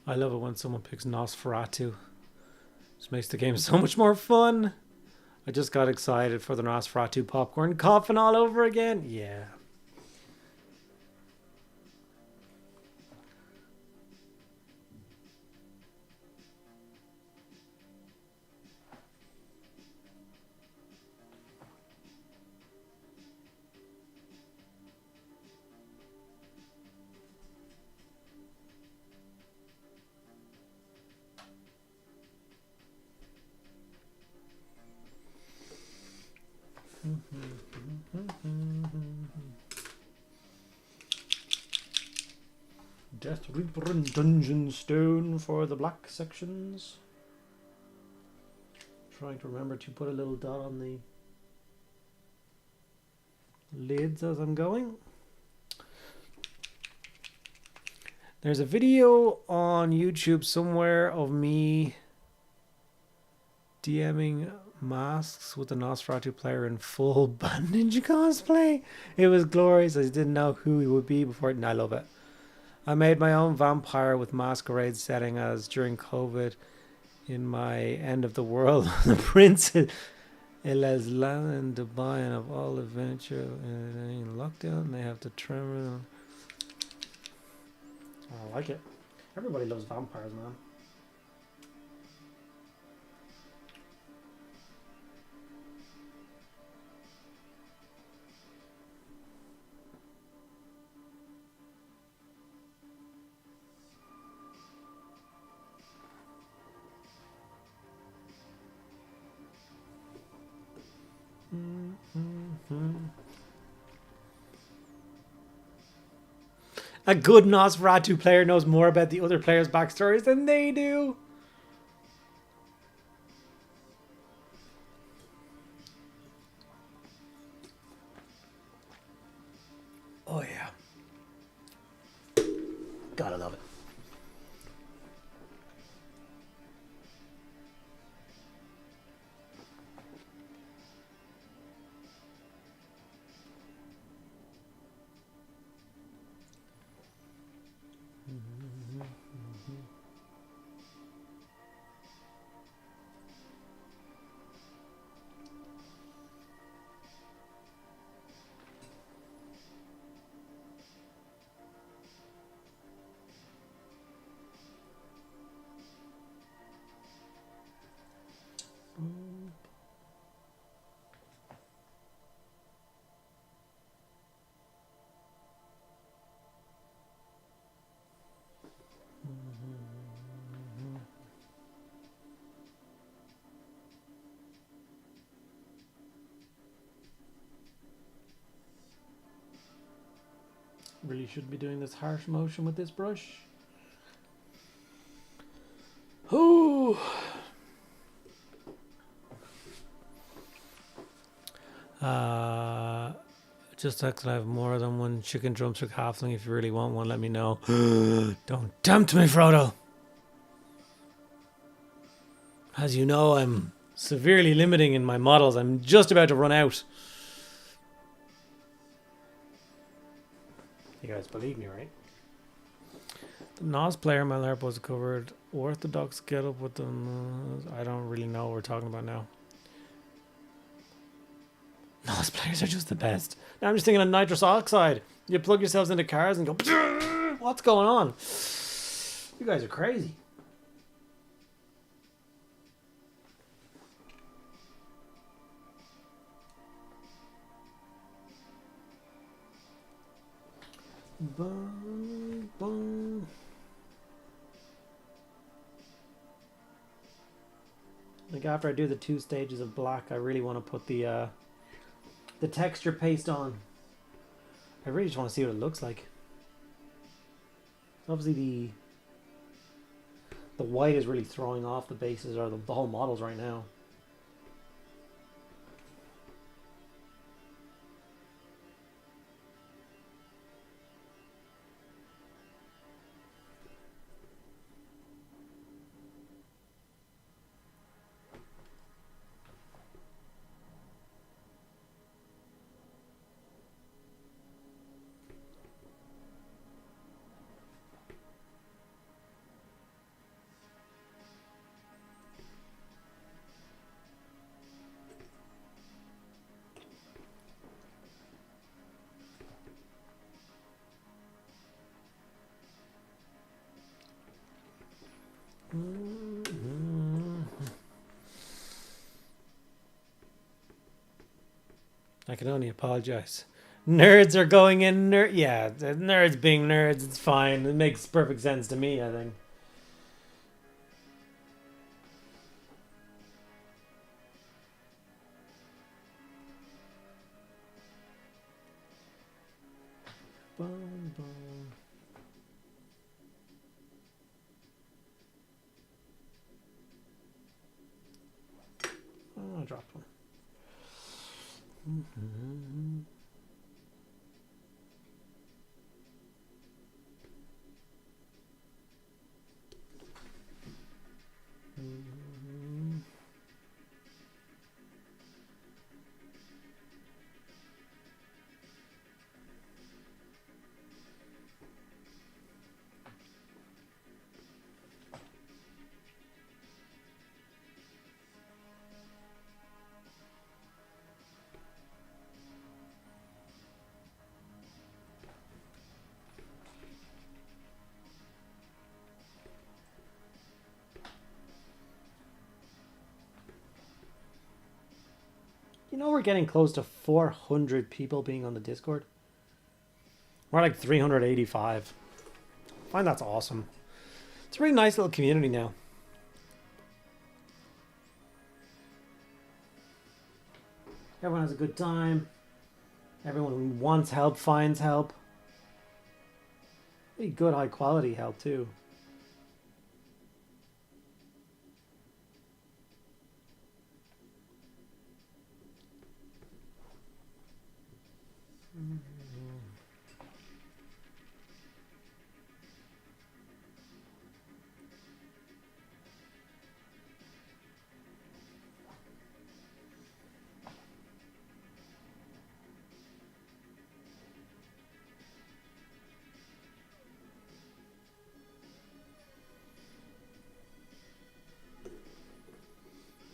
I love it when someone picks Nosferatu. Just makes the game so much more fun. I just got excited for the Nosferatu popcorn coughing all over again. Yeah. Death Reaper and Dungeon Stone for the black sections. Trying to remember to put a little dot on the lids as I'm going. There's a video on YouTube somewhere of me DMing masks with the Nosferatu player in full Band Ninja cosplay. It was glorious. I didn't know who he would be before it, and I love it. I made my own vampire with masquerade setting as during COVID in my end of the world. The prince in Leslan in Dubai and of all adventure in lockdown. They have to tremor. I like it. Everybody loves vampires, man. A good Nosferatu player knows more about the other players' backstories than they do. Oh yeah. Gotta love it. Really should be doing this harsh motion with this brush. Ooh. Just text I have more than one chicken drumstick halfling. If you really want one, let me know. Don't tempt me, Frodo. As you know, I'm severely limiting in my models. I'm just about to run out. You guys believe me, right? The Nos player my LARP was covered. Orthodox get up with them. I don't really know what we're talking about now. Nos players are just the best. Now I'm just thinking of nitrous oxide. You plug yourselves into cars and go, what's going on? You guys are crazy. Boom, boom. Like after I do the 2 stages of black, I really want to put the texture paste on. I really just want to see what it looks like. Obviously the white is really throwing off the bases or the whole models right now. I can only apologize. Nerds are going in. Yeah, the nerds being nerds. It's fine. It makes perfect sense to me, I think. Boom, boom. Oh, I dropped one. You know, we're getting close to 400 people being on the Discord. We're like 385. I find that's awesome. It's a really nice little community now. Everyone has a good time. Everyone who wants help finds help. Really good, high quality help too.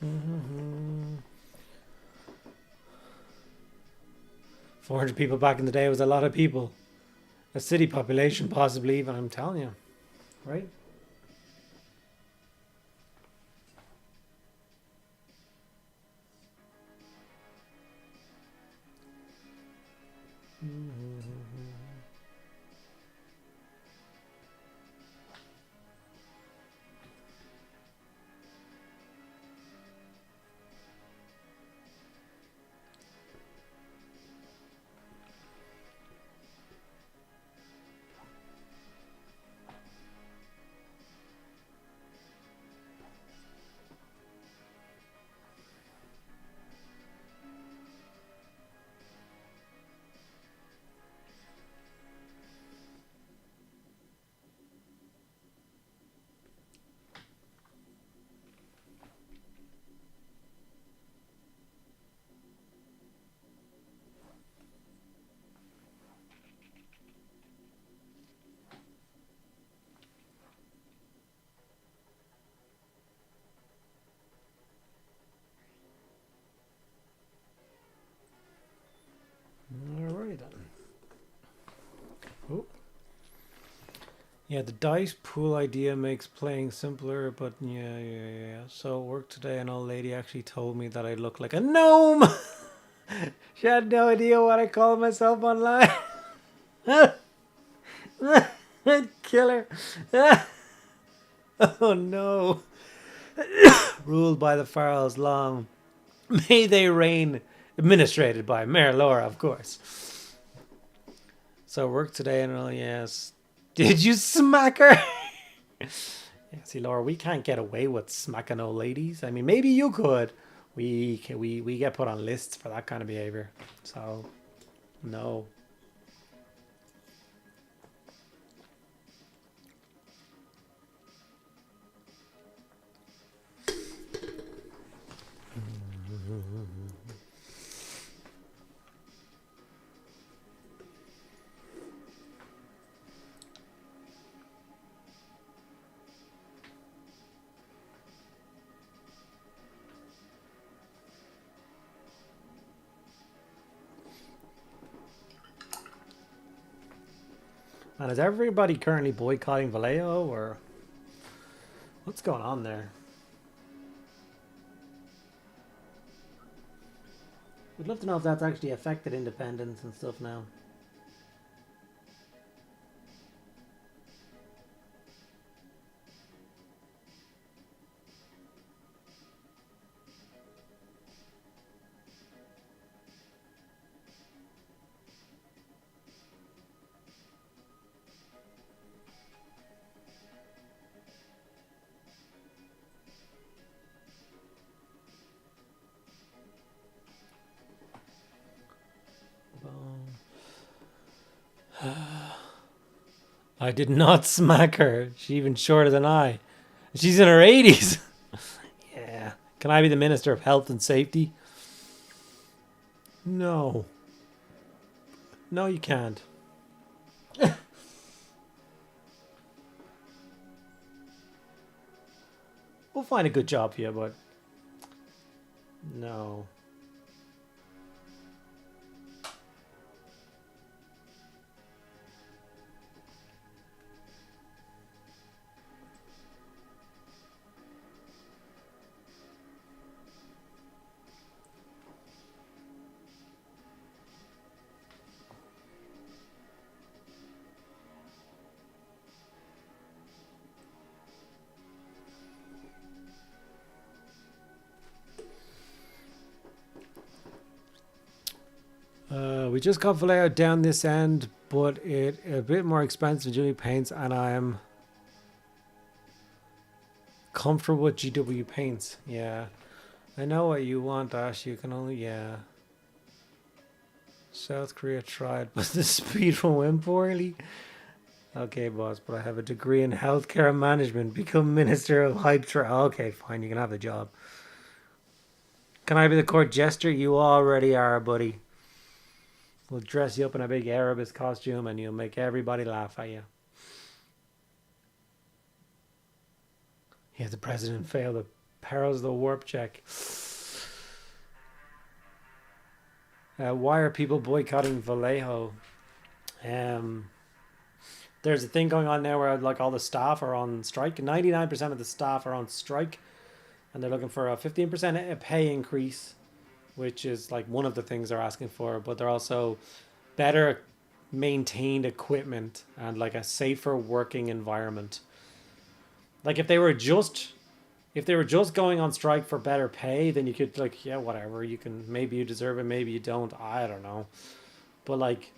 Mm-hmm. 400 people back in the day was a lot of people. A city population, possibly even, I'm telling you. Right? Alright then. Oh. Yeah, the dice pool idea makes playing simpler, but yeah. So work today, an old lady actually told me that I look like a gnome. She had no idea what I called myself online. Killer. Oh no. Ruled by the Farrells long. May they reign. Administrated by Mayor Laura, of course. So work today and all, yes. Did you smack her? Yeah, see, Laura, we can't get away with smacking old ladies. I mean, maybe you could. We get put on lists for that kind of behavior. So, no. And is everybody currently boycotting Vallejo, or What's going on there? We'd love to know if that's actually affected independence and stuff now. I did not smack her. She's even shorter than I. She's in her 80s. Yeah. Can I be the Minister of Health and Safety? No. No, you can't. We'll find a good job for you, but no. We just got Vallejo down this end, but it a bit more expensive than GW paints, and I'm comfortable with GW paints. Yeah, I know what you want, Ash. You can only South Korea tried, but the speed went poorly. Okay, boss, but I have a degree in healthcare management. Become Minister of Hype. Okay, fine, you can have the job. Can I be the court jester? You already are, buddy. We'll dress you up in a big Arabist costume and you'll make everybody laugh at you. Yeah, the president failed the perils of the warp check. Why are people boycotting Vallejo? There's a thing going on now where like all the staff are on strike. 99% of the staff are on strike, and they're looking for a 15% pay increase, which is like one of the things they're asking for. But they're also better maintained equipment and like a safer working environment. Like if they were just going on strike for better pay, then you could like, yeah, whatever, you can, maybe you deserve it, maybe you don't, I don't know. But like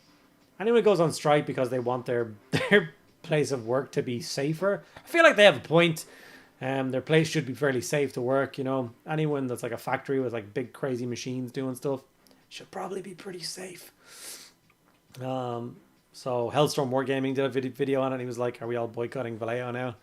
anyone goes on strike because they want their place of work to be safer, I feel like they have a point. Their place should be fairly safe to work, you know. Anyone that's like a factory with like big crazy machines doing stuff should probably be pretty safe. So Hellstorm Wargaming did a video on it, and he was like, are we all boycotting Vallejo now?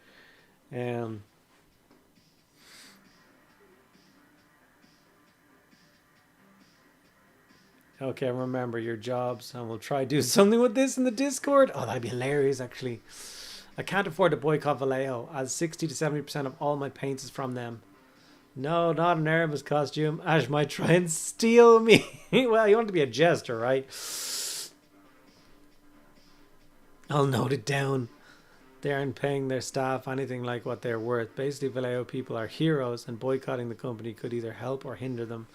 Okay, remember your jobs, and we'll try to do something with this in the Discord. Oh, that'd be hilarious, actually. I can't afford to boycott Vallejo, as 60 to 70% of all my paints is from them. No, not an Aramis costume. Ash might try and steal me. Well, you want to be a jester, right? I'll note it down. They aren't paying their staff anything like what they're worth. Basically, Vallejo people are heroes, and boycotting the company could either help or hinder them.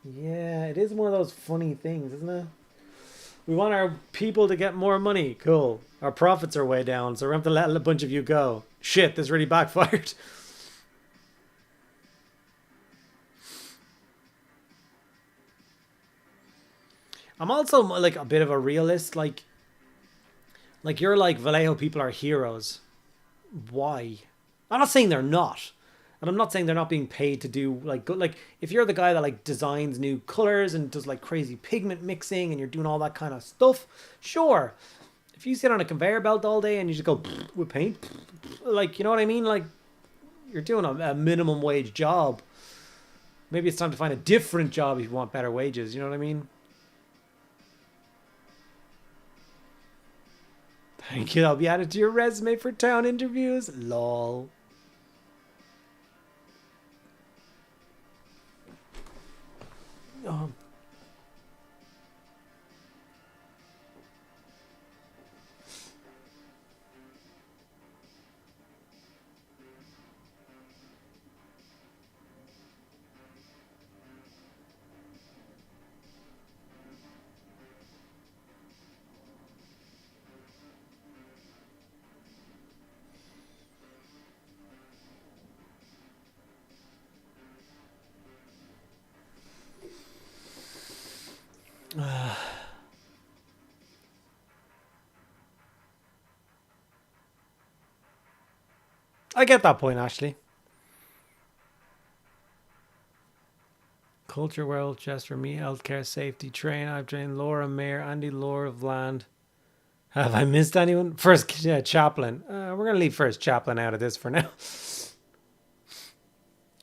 Yeah, it is one of those funny things, isn't it? We want our people to get more money. Cool. Our profits are way down, so we have to let a bunch of you go. Shit, this really backfired. I'm also like a bit of a realist. Like you're like, Vallejo people are heroes. Why? I'm not saying they're not. And I'm not saying they're not being paid to do like good. Like if you're the guy that like designs new colors and does like crazy pigment mixing and you're doing all that kind of stuff, sure. If you sit on a conveyor belt all day and you just go with paint, like, you know what I mean? Like you're doing a minimum wage job. Maybe it's time to find a different job if you want better wages. You know what I mean? Thank you. I'll be added to your resume for town interviews. Lol. Oh. I get that point, Ashley. Culture, World, Chester, me, Healthcare, Safety, Train. I've trained Laura, Mayor, Andy, Laura of Land. Have I missed anyone? First Chaplain. We're going to leave First Chaplain out of this for now.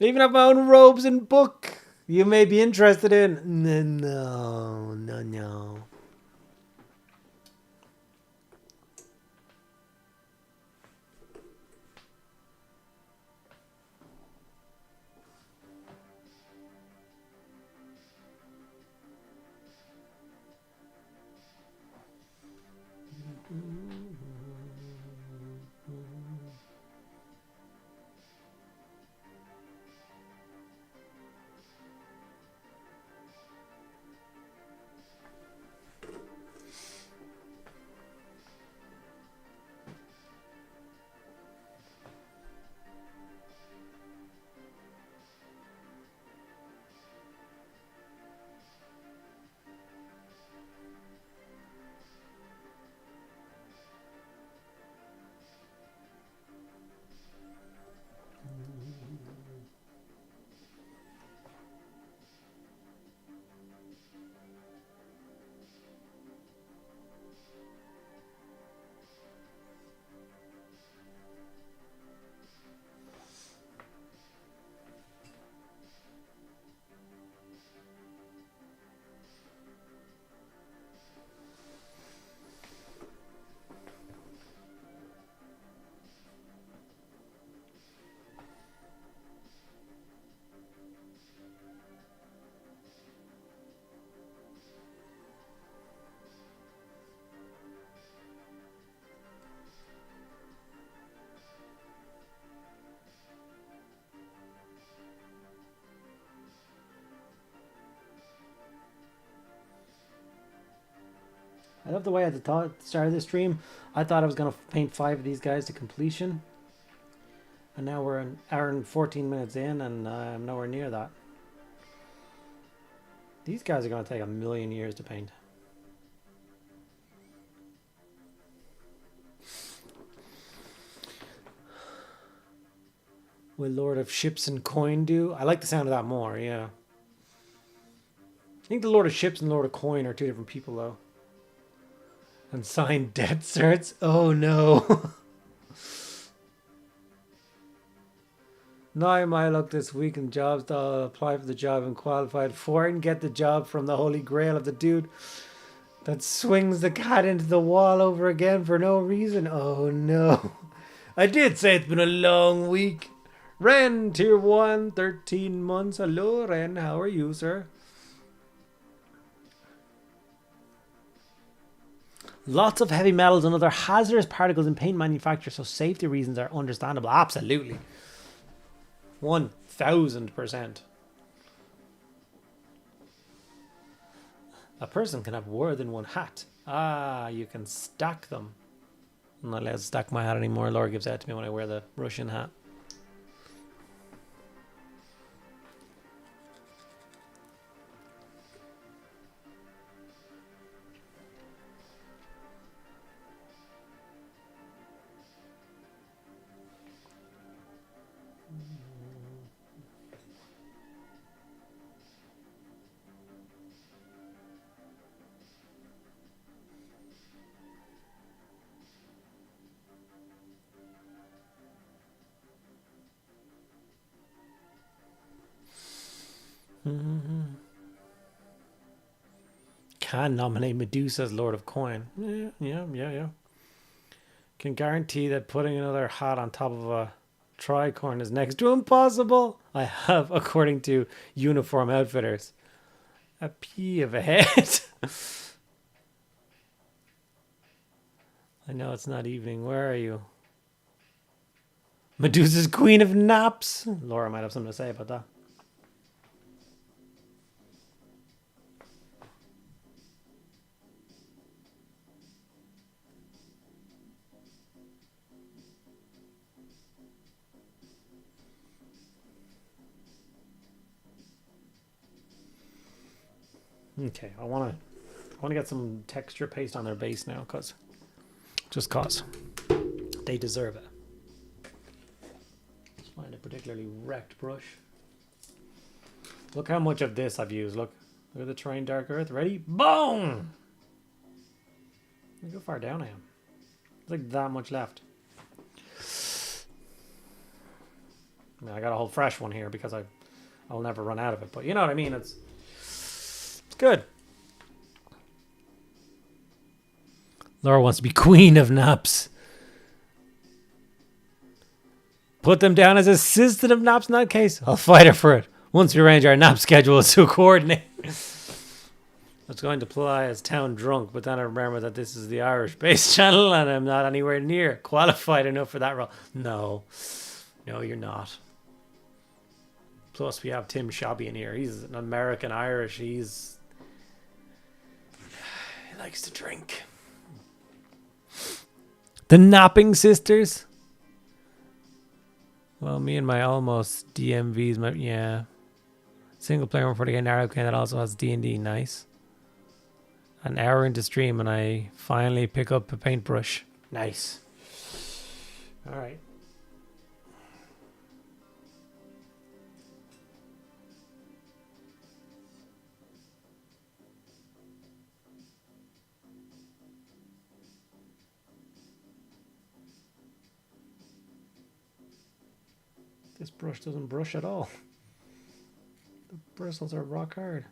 Even have my own robes and book you may be interested in. No. I love the way at the start of the stream, I thought I was going to paint 5 of these guys to completion. And now we're an hour and 14 minutes in and I'm nowhere near that. These guys are going to take a million years to paint. Will Lord of Ships and Coin do? I like the sound of that more, yeah. I think the Lord of Ships and Lord of Coin are 2 different people though. And signed death certs? Oh no. Now my luck this week in jobs that I'll apply for the job I'm qualified for and get the job from the holy grail of the dude that swings the cat into the wall over again for no reason. Oh no. I did say it's been a long week. Ren, tier 1, 13 months. Hello Ren, how are you, sir? Lots of heavy metals and other hazardous particles in paint manufacture, so safety reasons are understandable. Absolutely. 1000%. A person can have more than one hat. Ah, you can stack them. I'm not allowed to stack my hat anymore. Laura gives that to me when I wear the Russian hat. Can nominate Medusa as Lord of Coin. Yeah. Can guarantee that putting another hat on top of a tricorn is next to impossible. I have, according to Uniform Outfitters, a pea of a head. I know it's not evening. Where are you? Medusa's Queen of Naps. Laura might have something to say about that. Okay, I want to get some texture paste on their base now, cause they deserve it. Find a particularly wrecked brush. Look how much of this I've used. Look at the terrain, dark earth. Ready? Boom! Look how far down I am. There's like that much left. I mean, I got a whole fresh one here because I'll never run out of it. But you know what I mean? It's good. Laura wants to be queen of naps. Put them down as assistant of naps in that case. I'll fight her for it. Once we arrange our nap schedules to coordinate. I was going to apply as town drunk, but then I remember that this is the Irish-based channel and I'm not anywhere near qualified enough for that role. No, you're not. Plus, we have Tim Shabby in here. He's an American Irish. He likes to drink. The Napping Sisters. Well, me and my almost DMVs, yeah. Single player 140k narrow game that also has D&D. Nice. An hour into stream and I finally pick up a paintbrush. Nice. All right. This brush doesn't brush at all. The bristles are rock hard.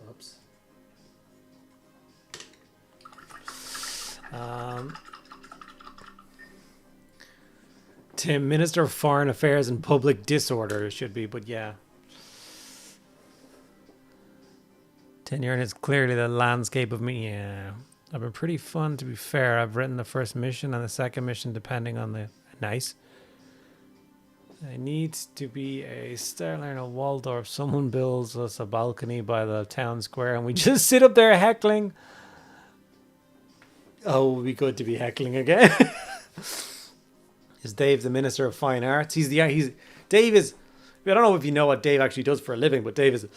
Oops. Tim, Minister of Foreign Affairs and Public Disorder it should be, but yeah. Tenure is clearly the landscape of me. Yeah. I've been pretty fun, to be fair. I've written the first mission and the second mission, depending on the... Nice. I need to be a Sterling or Waldorf. Someone builds us a balcony by the town square and we just sit up there heckling. Oh, it would be good to be heckling again. Is Dave the Minister of Fine Arts? Dave is... I don't know if you know what Dave actually does for a living, but Dave is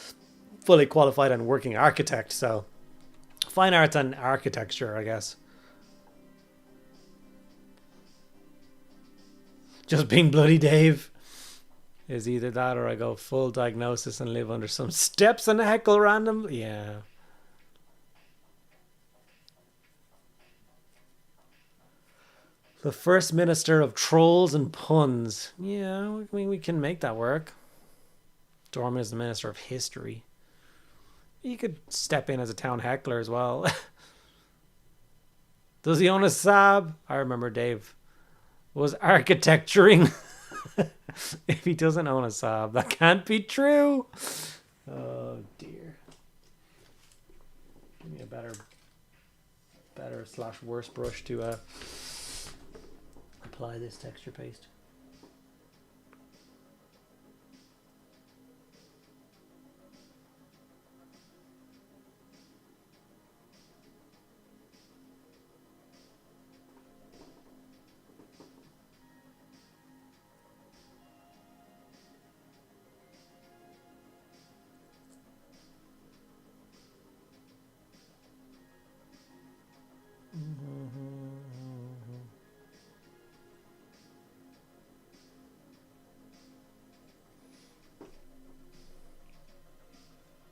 fully qualified and working architect, so... Fine arts and architecture, I guess. Just being bloody Dave. Is either that or I go full diagnosis and live under some steps and heckle random. Yeah. The first minister of trolls and puns. Yeah, I mean, we can make that work. Dorman is the minister of history. You could step in as a town heckler as well. Does he own a Saab? I remember Dave was architecturing. If he doesn't own a Saab, that can't be true. Oh dear. Give me a better / worse brush to apply this texture paste.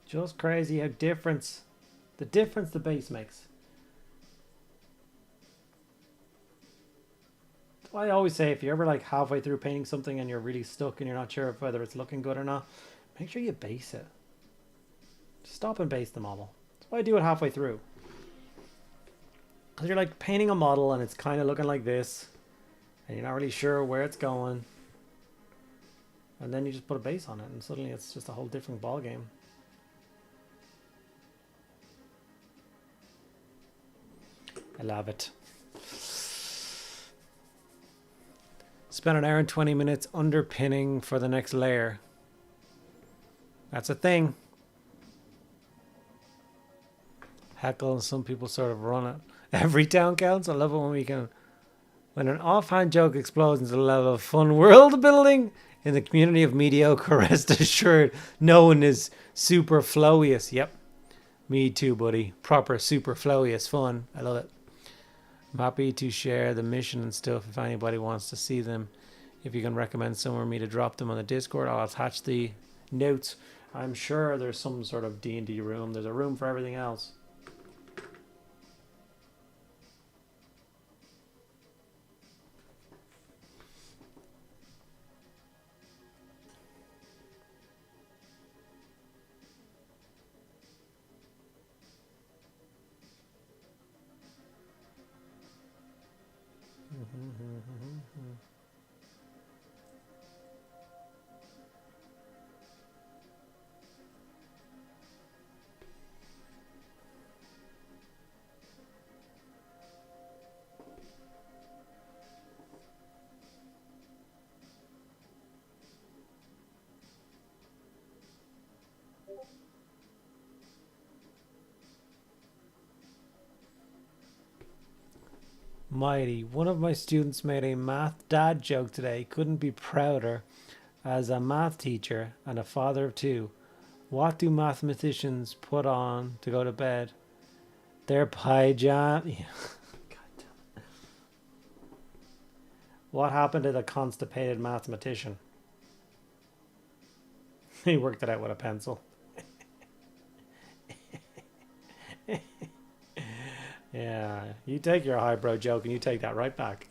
Just crazy how the difference the base makes. That's why I always say if you're ever like halfway through painting something and you're really stuck and you're not sure whether it's looking good or not, Make sure you base it. Stop and base the model. That's why I do it halfway through. Because you're like painting a model and it's kind of looking like this. And you're not really sure where it's going. And then you just put a base on it and suddenly it's just a whole different ball game. I love it. Spend an hour and 20 minutes underpinning for the next layer. That's a thing. Heckle, and some people sort of run it. Every town counts. I love it when we can... When an offhand joke explodes into the level of fun world building in the community of mediocre, rest assured, no one is superfluous. Yep. Me too, buddy. Proper superfluous fun. I love it. I'm happy to share the mission and stuff if anybody wants to see them. If you can recommend somewhere for me to drop them on the Discord, I'll attach the notes. I'm sure there's some sort of D&D room. There's a room for everything else. Mighty, one of my students made a math dad joke today. Couldn't be prouder. As a math teacher and a father of two, what do mathematicians put on to go to bed? Their pajamas. What happened to the constipated mathematician? He worked it out with a pencil. Yeah, you take your highbrow joke and you take that right back.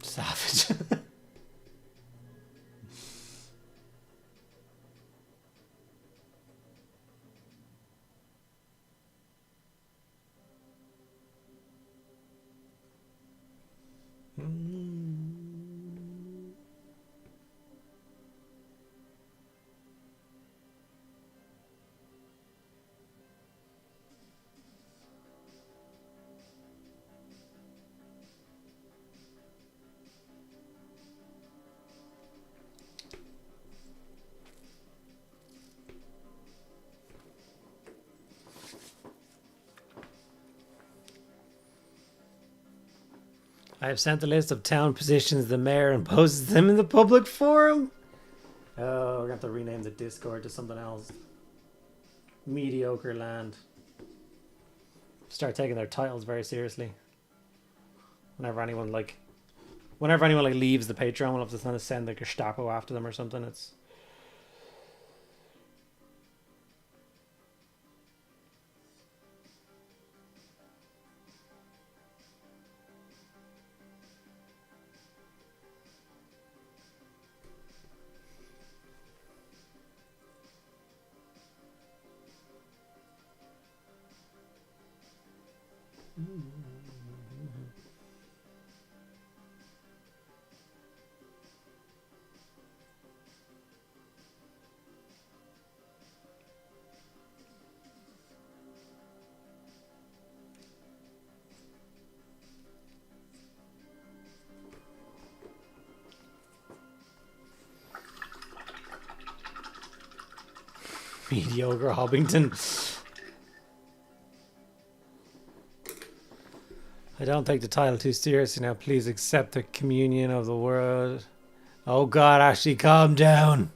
Savage. I have sent a list of town positions to the mayor and posted them in the public forum. Oh, we're going to have to rename the Discord to something else. Mediocre land. Start taking their titles very seriously. Whenever anyone leaves the Patreon, we'll have to send the Gestapo after them or something. It's... Mediocre Hobbington. I don't take the title too seriously now. Please accept the communion of the world. Oh God, Ashley, calm down.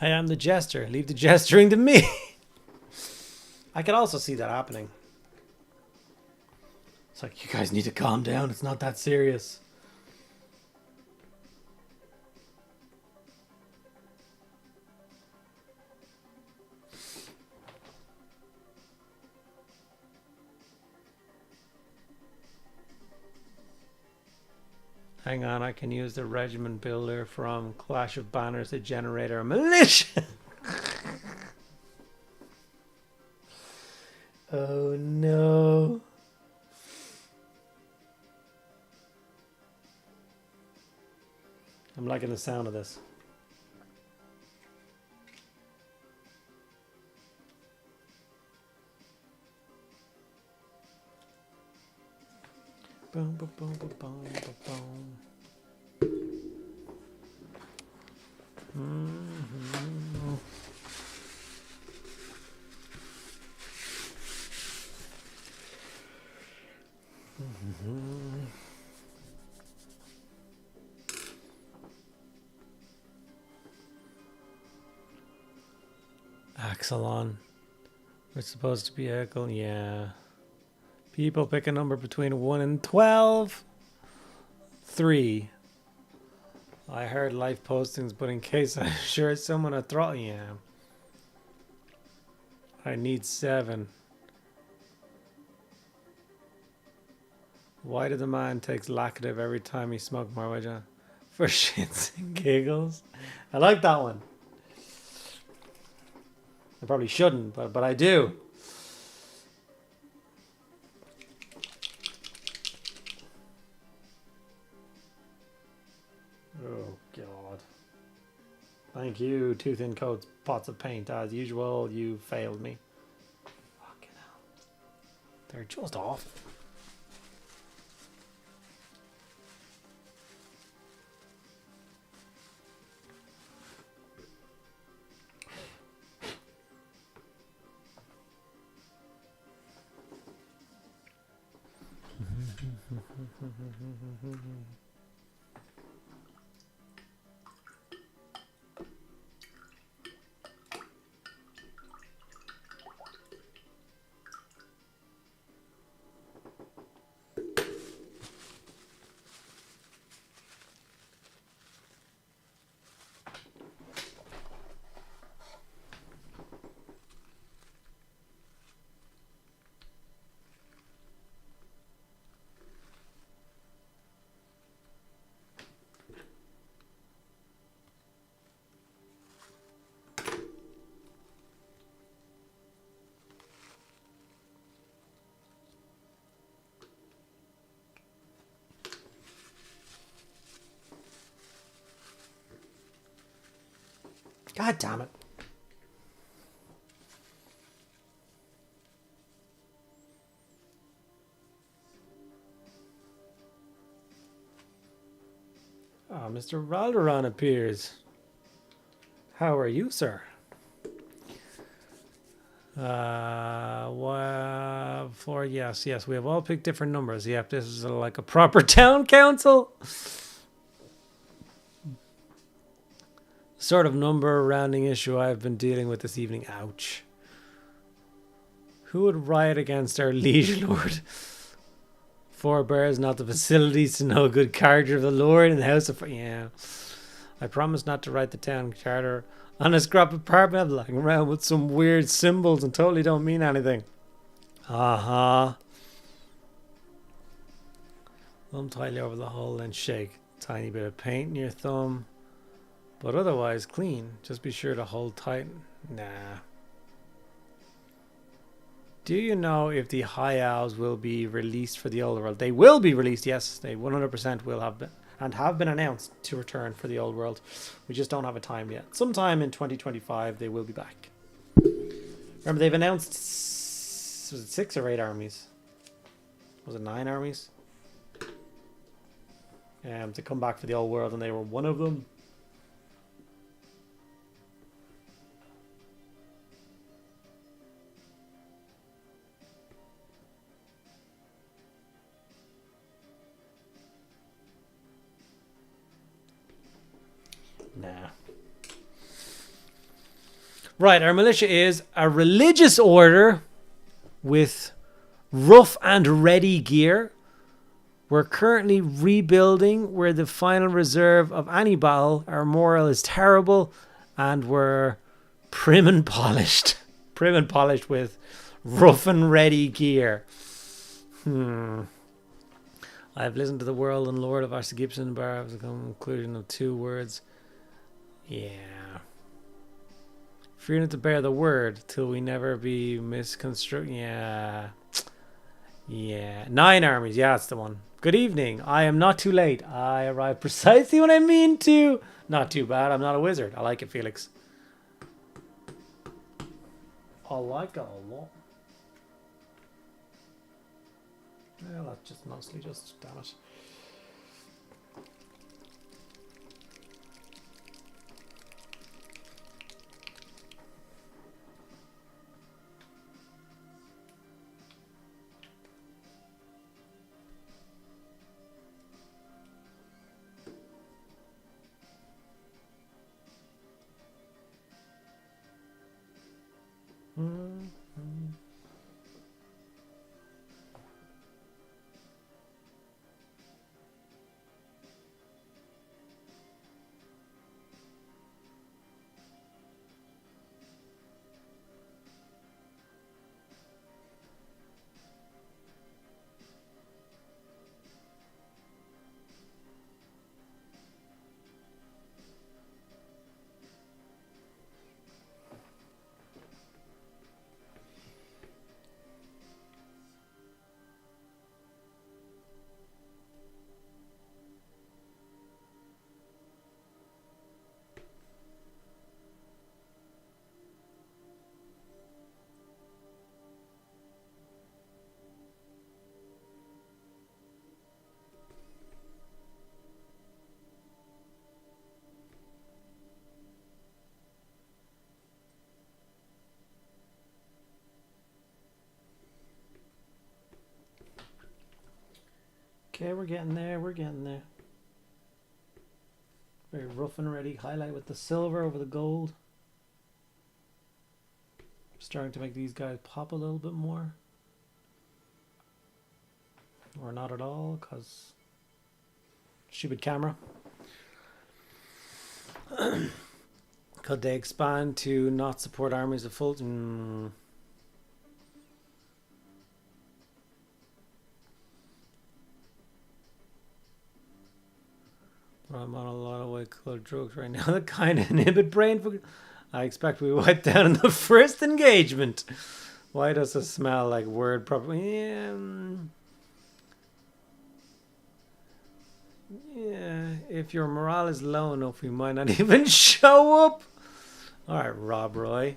I am the jester. Leave the gesturing to me. I could also see that happening. It's like, you guys need to calm down. It's not that serious. Hang on, I can use the regiment builder from Clash of Banners to generate our militia. Oh no. I'm liking the sound of this. Boom, boom, boom, boom, boom, boom. Mm-hmm. Mm-hmm. Axelon. We're supposed to be Echo, yeah. People pick a number between 1 and 12. 3. I heard live postings, but in case I'm sure someone a throttle, yeah. I need 7. Why did the man takes laxative every time he smoked marijuana? For shits and giggles. I like that one. I probably shouldn't, but I do. Oh God. Thank you, Tooth in Coats, Pots of Paint. As usual, you failed me. Fucking hell. They're just awful. God damn it. Ah, Mr. Valderon appears. How are you, sir? Yes, we have all picked different numbers. Yep, this is like a proper town council. Sort of number rounding issue I've been dealing with this evening. Ouch. Who would riot against our liege lord? Forbears not the facilities to know a good character of the lord in the house of... Yeah. I promise not to write the town charter on a scrap of paper lying around with some weird symbols and totally don't mean anything. Thumb tightly over the hole and shake. Tiny bit of paint in your thumb. But otherwise clean. Just be sure to hold tight. Nah. Do you know if the High Owls will be released for the old world? They will be released, yes. They 100% will have been. And have been announced to return for the old world. We just don't have a time yet. Sometime in 2025 they will be back. Remember, they've announced, was it 6 or 8 armies? Was it 9 armies? To come back for the old world, and they were one of them. Nah. Right, our militia is a religious order with rough and ready gear. We're currently rebuilding. We're the final reserve of any battle. Our morale is terrible, and we're prim and polished. Prim and polished with rough and ready gear. I've listened to the world and Lord of Ashley Gibson Bar as a conclusion of 2 words. Yeah. Fearing to bear the word till we never be misconstrued. Yeah. 9 armies. Yeah, that's the one. Good evening. I am not too late. I arrived precisely when I mean to. Not too bad. I'm not a wizard. I like it, Felix. I like it a lot. Well, that's just mostly just, damn it. Okay, we're getting there. We're getting there. Very rough and ready. Highlight with the silver over the gold. Starting to make these guys pop a little bit more. Or not at all, because stupid camera. Could they expand to not support armies of full... I'm on a lot of white colored drugs right now that kind of inhibit brain focus. I expect we wiped down in the first engagement. Why does it smell like word properly? Yeah, if your morale is low enough, we might not even show up. Alright, Rob Roy.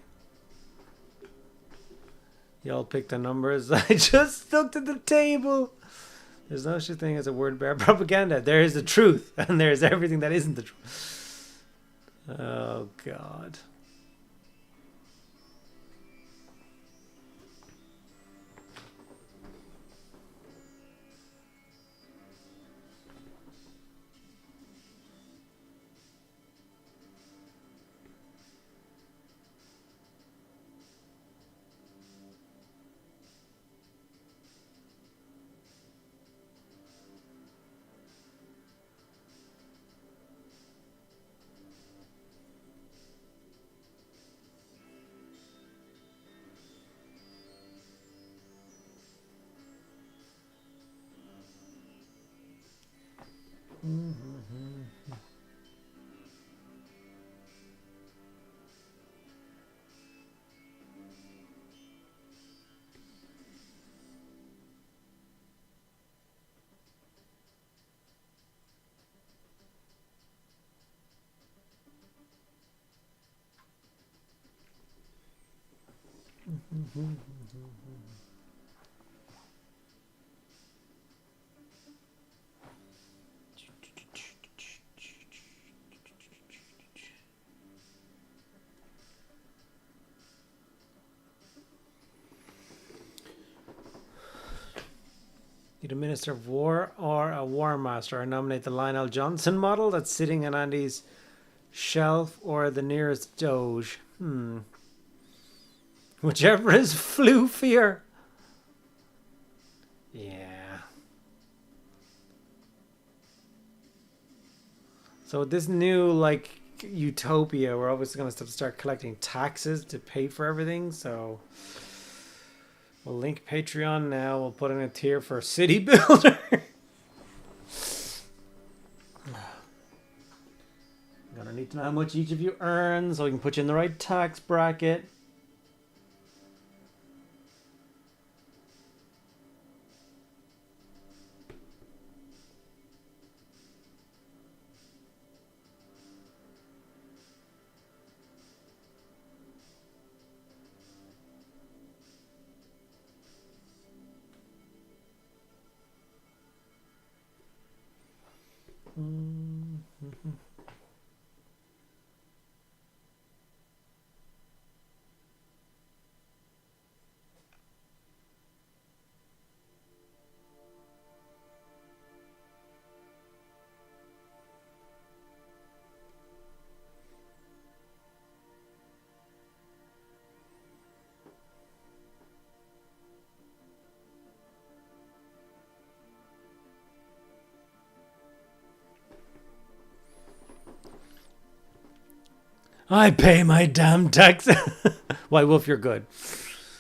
Y'all pick the numbers. I just stuck to the table. There's no such thing as a word bear propaganda. There is the truth, and there is everything that isn't the truth. Oh, God. Need a Minister of War or a War Master. I nominate the Lionel Johnson model that's sitting on Andy's shelf or the nearest Doge. Whichever is floofier. Yeah. So this new like utopia, we're obviously going to start collecting taxes to pay for everything. So we'll link Patreon now. We'll put in a tier for city builder. Gonna need to know how much each of you earns so we can put you in the right tax bracket. I pay my damn taxes. Why, Wolf, you're good.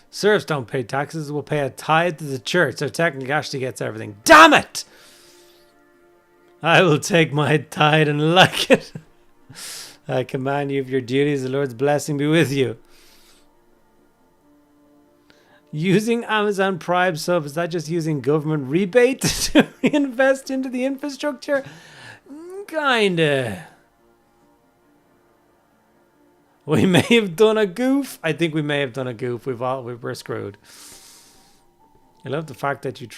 Serfs don't pay taxes. We'll pay a tithe to the church, so technically Ashley gets everything. Damn it! I will take my tithe and like it. I command you of your duties. The Lord's blessing be with you. Using Amazon Prime sub, is that just using government rebate to reinvest into the infrastructure? Kinda. We may have done a goof. I think we may have done a goof. We're screwed. I love the fact that you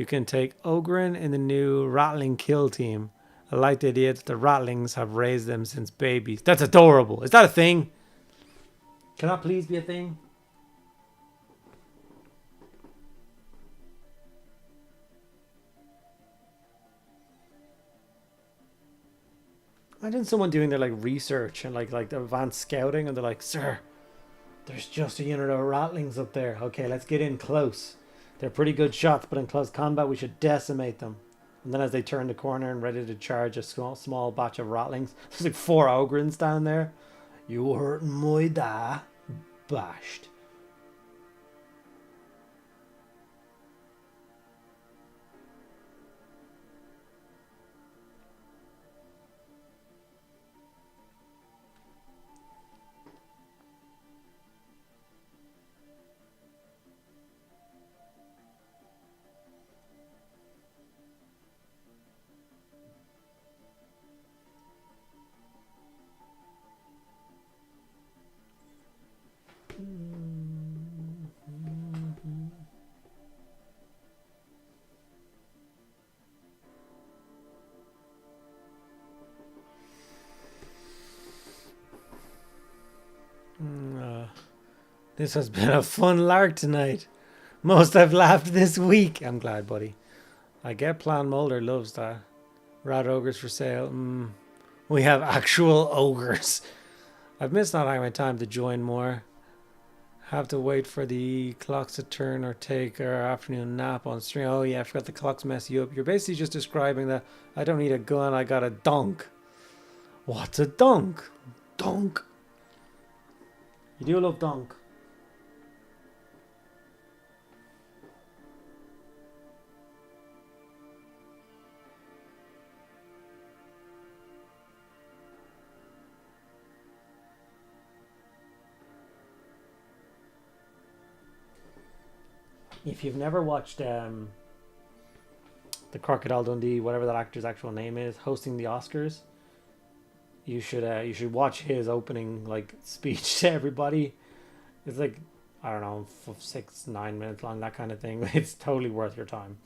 can take Ogren in the new Rattling Kill team. I like the idea that the Rattlings have raised them since babies. That's adorable. Is that a thing? Can that please be a thing? Imagine someone doing their like research and like the advanced scouting, and they're like, "Sir, there's just a unit of Rattlings up there. Okay, let's get in close. They're pretty good shots, but in close combat, we should decimate them." And then as they turn the corner and ready to charge a small batch of Rattlings, there's like 4 Ogrins down there. You hurting my da, bashed. This has been a fun lark tonight. Most I've laughed this week. I'm glad, buddy. I get Plan Mulder loves that. Rat ogres for sale. We have actual ogres. I've missed not having my time to join more. Have to wait for the clocks to turn or take our afternoon nap on stream. Oh yeah, I forgot the clocks mess you up. You're basically just describing that I don't need a gun, I got a donk. What's a donk? Donk. You do love donk. If you've never watched the Crocodile Dundee, whatever that actor's actual name is, hosting the Oscars, you should watch his opening like speech to everybody. It's like, I don't know, 6-9 minutes long, that kind of thing. It's totally worth your time.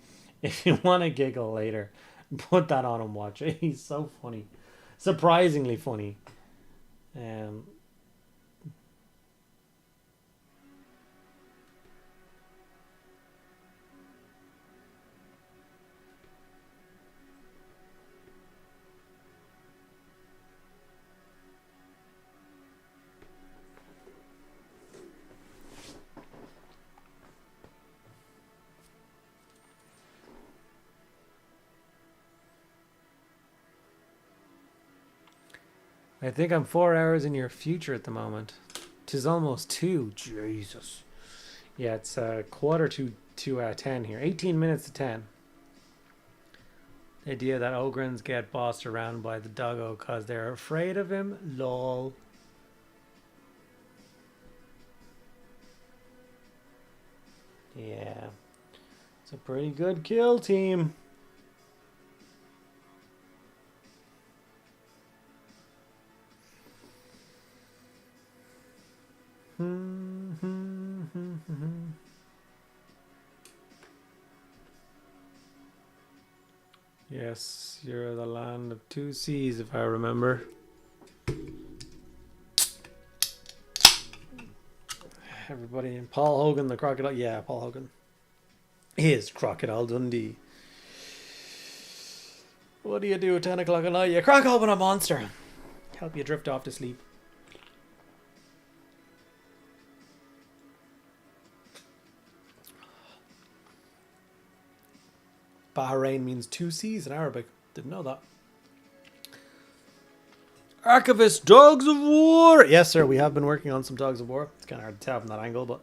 If you want to giggle later, put that on and watch it. He's so funny, surprisingly funny. I think I'm 4 hours in your future at the moment. 'Tis almost 2. Jesus. Yeah, it's quarter to 10 here. 18 minutes to 10. The idea that Ogrins get bossed around by the doggo because they're afraid of him. Lol. Yeah. It's a pretty good kill, team. Yes, you're the land of two seas, if I remember. Everybody in Paul Hogan, the crocodile. Yeah, Paul Hogan. Is Crocodile Dundee. What do you do at 10 o'clock at night? You crack open a monster. Help you drift off to sleep. Bahrain means two seas in Arabic. Didn't know that. Archivist Dogs of War. Yes, sir. We have been working on some Dogs of War. It's kind of hard to tell from that angle, but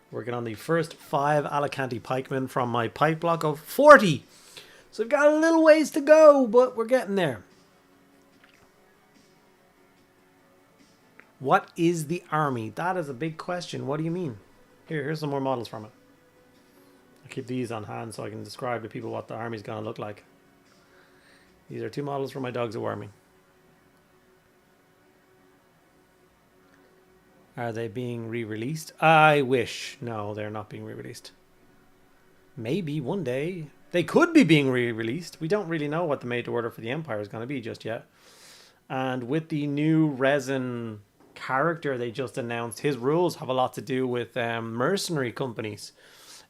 working on the first 5 Alicante pikemen from my pike block of 40. So we've got a little ways to go, but we're getting there. What is the army? That is a big question. What do you mean? Here's some more models from it. I'll keep these on hand so I can describe to people what the army's going to look like. These are 2 models for my Dogs of War army. Are they being re-released? I wish. No, they're not being re-released. Maybe one day they could be being re-released. We don't really know what the made to order for the Empire is going to be just yet. And with the new resin character they just announced, his rules have a lot to do with mercenary companies.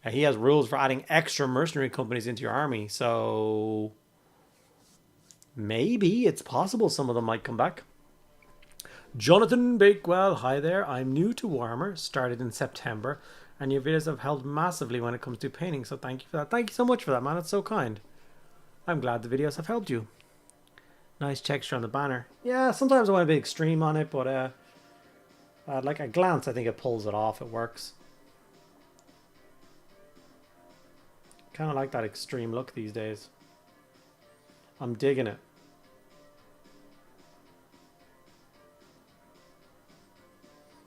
He has rules for adding extra mercenary companies into your army. So maybe it's possible some of them might come back. Jonathan Bakewell, hi there. I'm new to Warhammer, started in September, and your videos have helped massively when it comes to painting, so thank you for that. Thank you so much for that, man. It's so kind. I'm glad the videos have helped you. Nice texture on the banner. Yeah, sometimes I want to be extreme on it, but like a glance, I think it pulls it off. It works. Kind of like that extreme look these days. I'm digging it.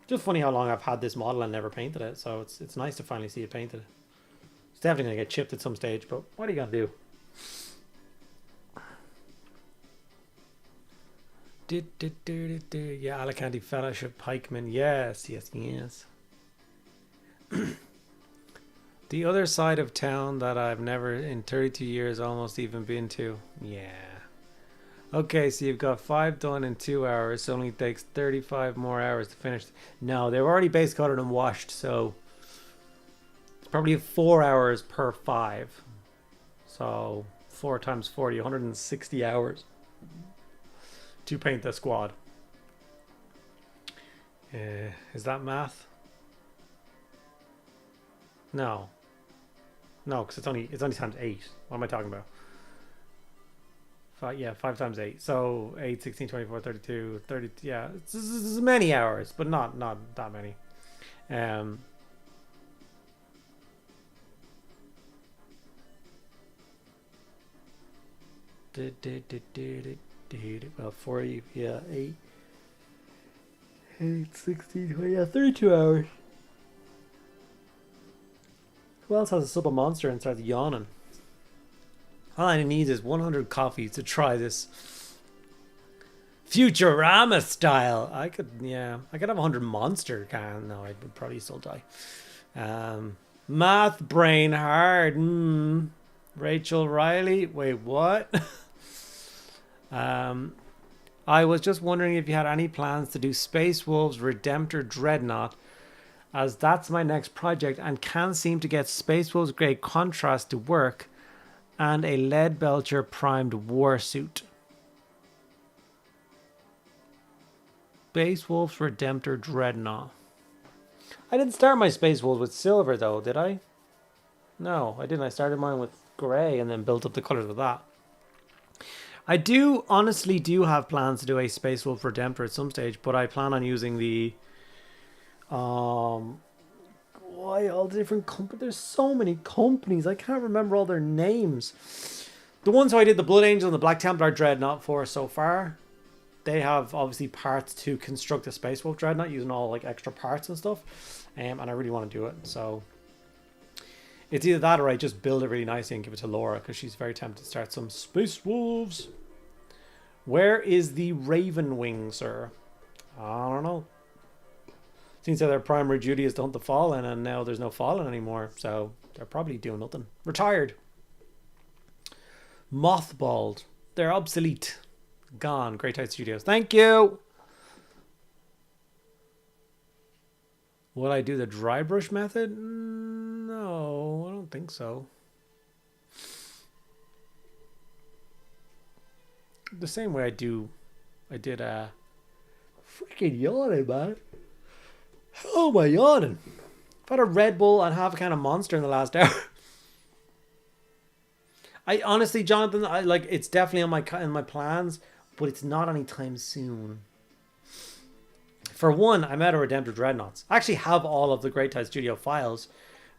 Just funny how long I've had this model and never painted it, so it's nice to finally see it painted. It's definitely going to get chipped at some stage, but what are you going to do? Yeah, Alicante Fellowship Pikeman. Yes. The other side of town that I've never in 32 years almost even been to. Yeah. Okay, so you've got 5 done in 2 hours. It only takes 35 more hours to finish. No, they're already base coated and washed, so it's probably 4 hours per 5. So 4 times 40, 160 hours to paint the squad. Is that math? No, because it's only times 8. What am I talking about? 5 times 8. So 8, 16, 24, 32, 30. Yeah, it's many hours, but not that many. Well, 40, yeah, 8, 16, 20, yeah, 32 hours. Who else has a sub a monster and starts yawning? All I need is 100 coffees to try this Futurama style. I could have 100 monster can. No, I would probably still die. Math brain hard. Rachel Riley. Wait, what? I was just wondering if you had any plans to do Space Wolves Redemptor Dreadnought, as that's my next project and can't seem to get Space Wolves Great Contrast to work, and a Lead Belcher primed warsuit. Space Wolves Redemptor Dreadnought. I didn't start my Space Wolves with silver though, did I? No, I didn't. I started mine with grey and then built up the colours with that. I do honestly have plans to do a Space Wolf Redemptor at some stage, but I plan on using the why all the different companies. There's so many companies. I can't remember all their names. The ones who I did the Blood Angel and the Black Templar Dreadnought for so far, they have obviously parts to construct a Space Wolf Dreadnought using all like extra parts and stuff. And I really want to do it. So it's either that or I just build it really nicely and give it to Laura because she's very tempted to start some Space Wolves. Where is the Raven Wing, sir? I don't know. Seems like their primary duty is to hunt the Fallen, and now there's no Fallen anymore, so they're probably doing nothing. Retired. Mothballed. They're obsolete. Gone. Great Tide Studios. Thank you! Will I do the dry brush method? No, I don't think so. The same way I did freaking yawning, man. How am I yawning? I've had a Red Bull and half a can of Monster in the last hour. I honestly, Jonathan, it's definitely in my plans, but it's not anytime soon. For one, I'm out of Redemptor Dreadnoughts. I actually have all of the Great Tide Studio files,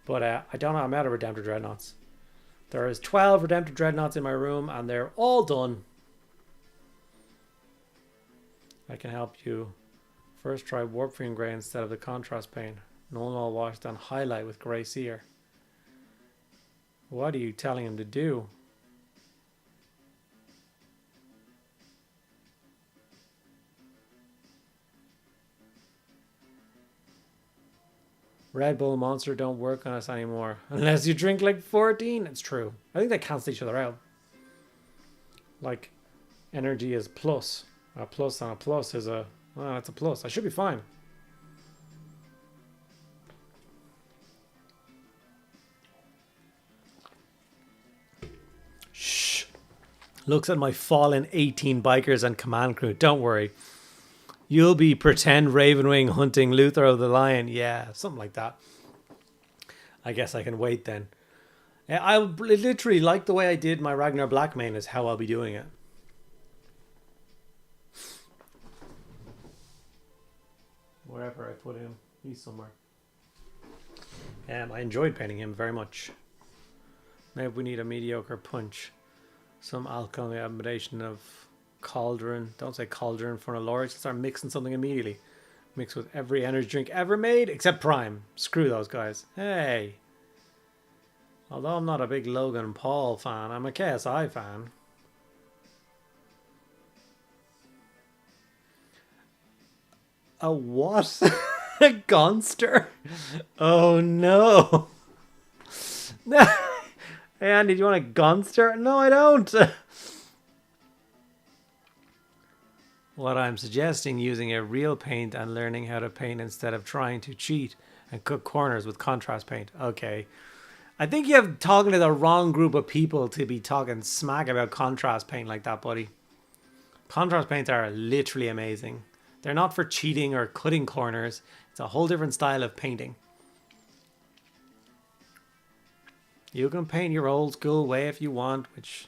but I don't know. I'm out of Redemptor Dreadnoughts. There is 12 Redemptor Dreadnoughts in my room, and they're all done. I can help you. First try Warp Fiend Grey instead of the contrast paint. Null Null Wash, then highlight with Grey Seer. What are you telling him to do? Red Bull Monster don't work on us anymore. Unless you drink like 14. It's true. I think they cancel each other out. Like, energy is plus. A plus on a plus is a... Well, that's a plus. I should be fine. Shh. Looks at my fallen 18 bikers and command crew. Don't worry. You'll be pretend Ravenwing hunting Luther of the Lion. Yeah, something like that. I guess I can wait then. I literally like the way I did my Ragnar Blackmane is how I'll be doing it. Wherever I put him, he's somewhere. I enjoyed painting him very much. Maybe we need a mediocre punch. Some alcohol combination of cauldron. Don't say cauldron in front of Laura. Just start mixing something immediately. Mix with every energy drink ever made, except Prime. Screw those guys. Hey. Although I'm not a big Logan Paul fan, I'm a KSI fan. A what? A Gonster? Oh no. No. Hey Andy, do you want a Gonster? No, I don't. What I'm suggesting, using a real paint and learning how to paint instead of trying to cheat and cut corners with contrast paint. Okay. I think you're talking to the wrong group of people to be talking smack about contrast paint like that, buddy. Contrast paints are literally amazing. They're not for cheating or cutting corners. It's a whole different style of painting. You can paint your old school way if you want, which,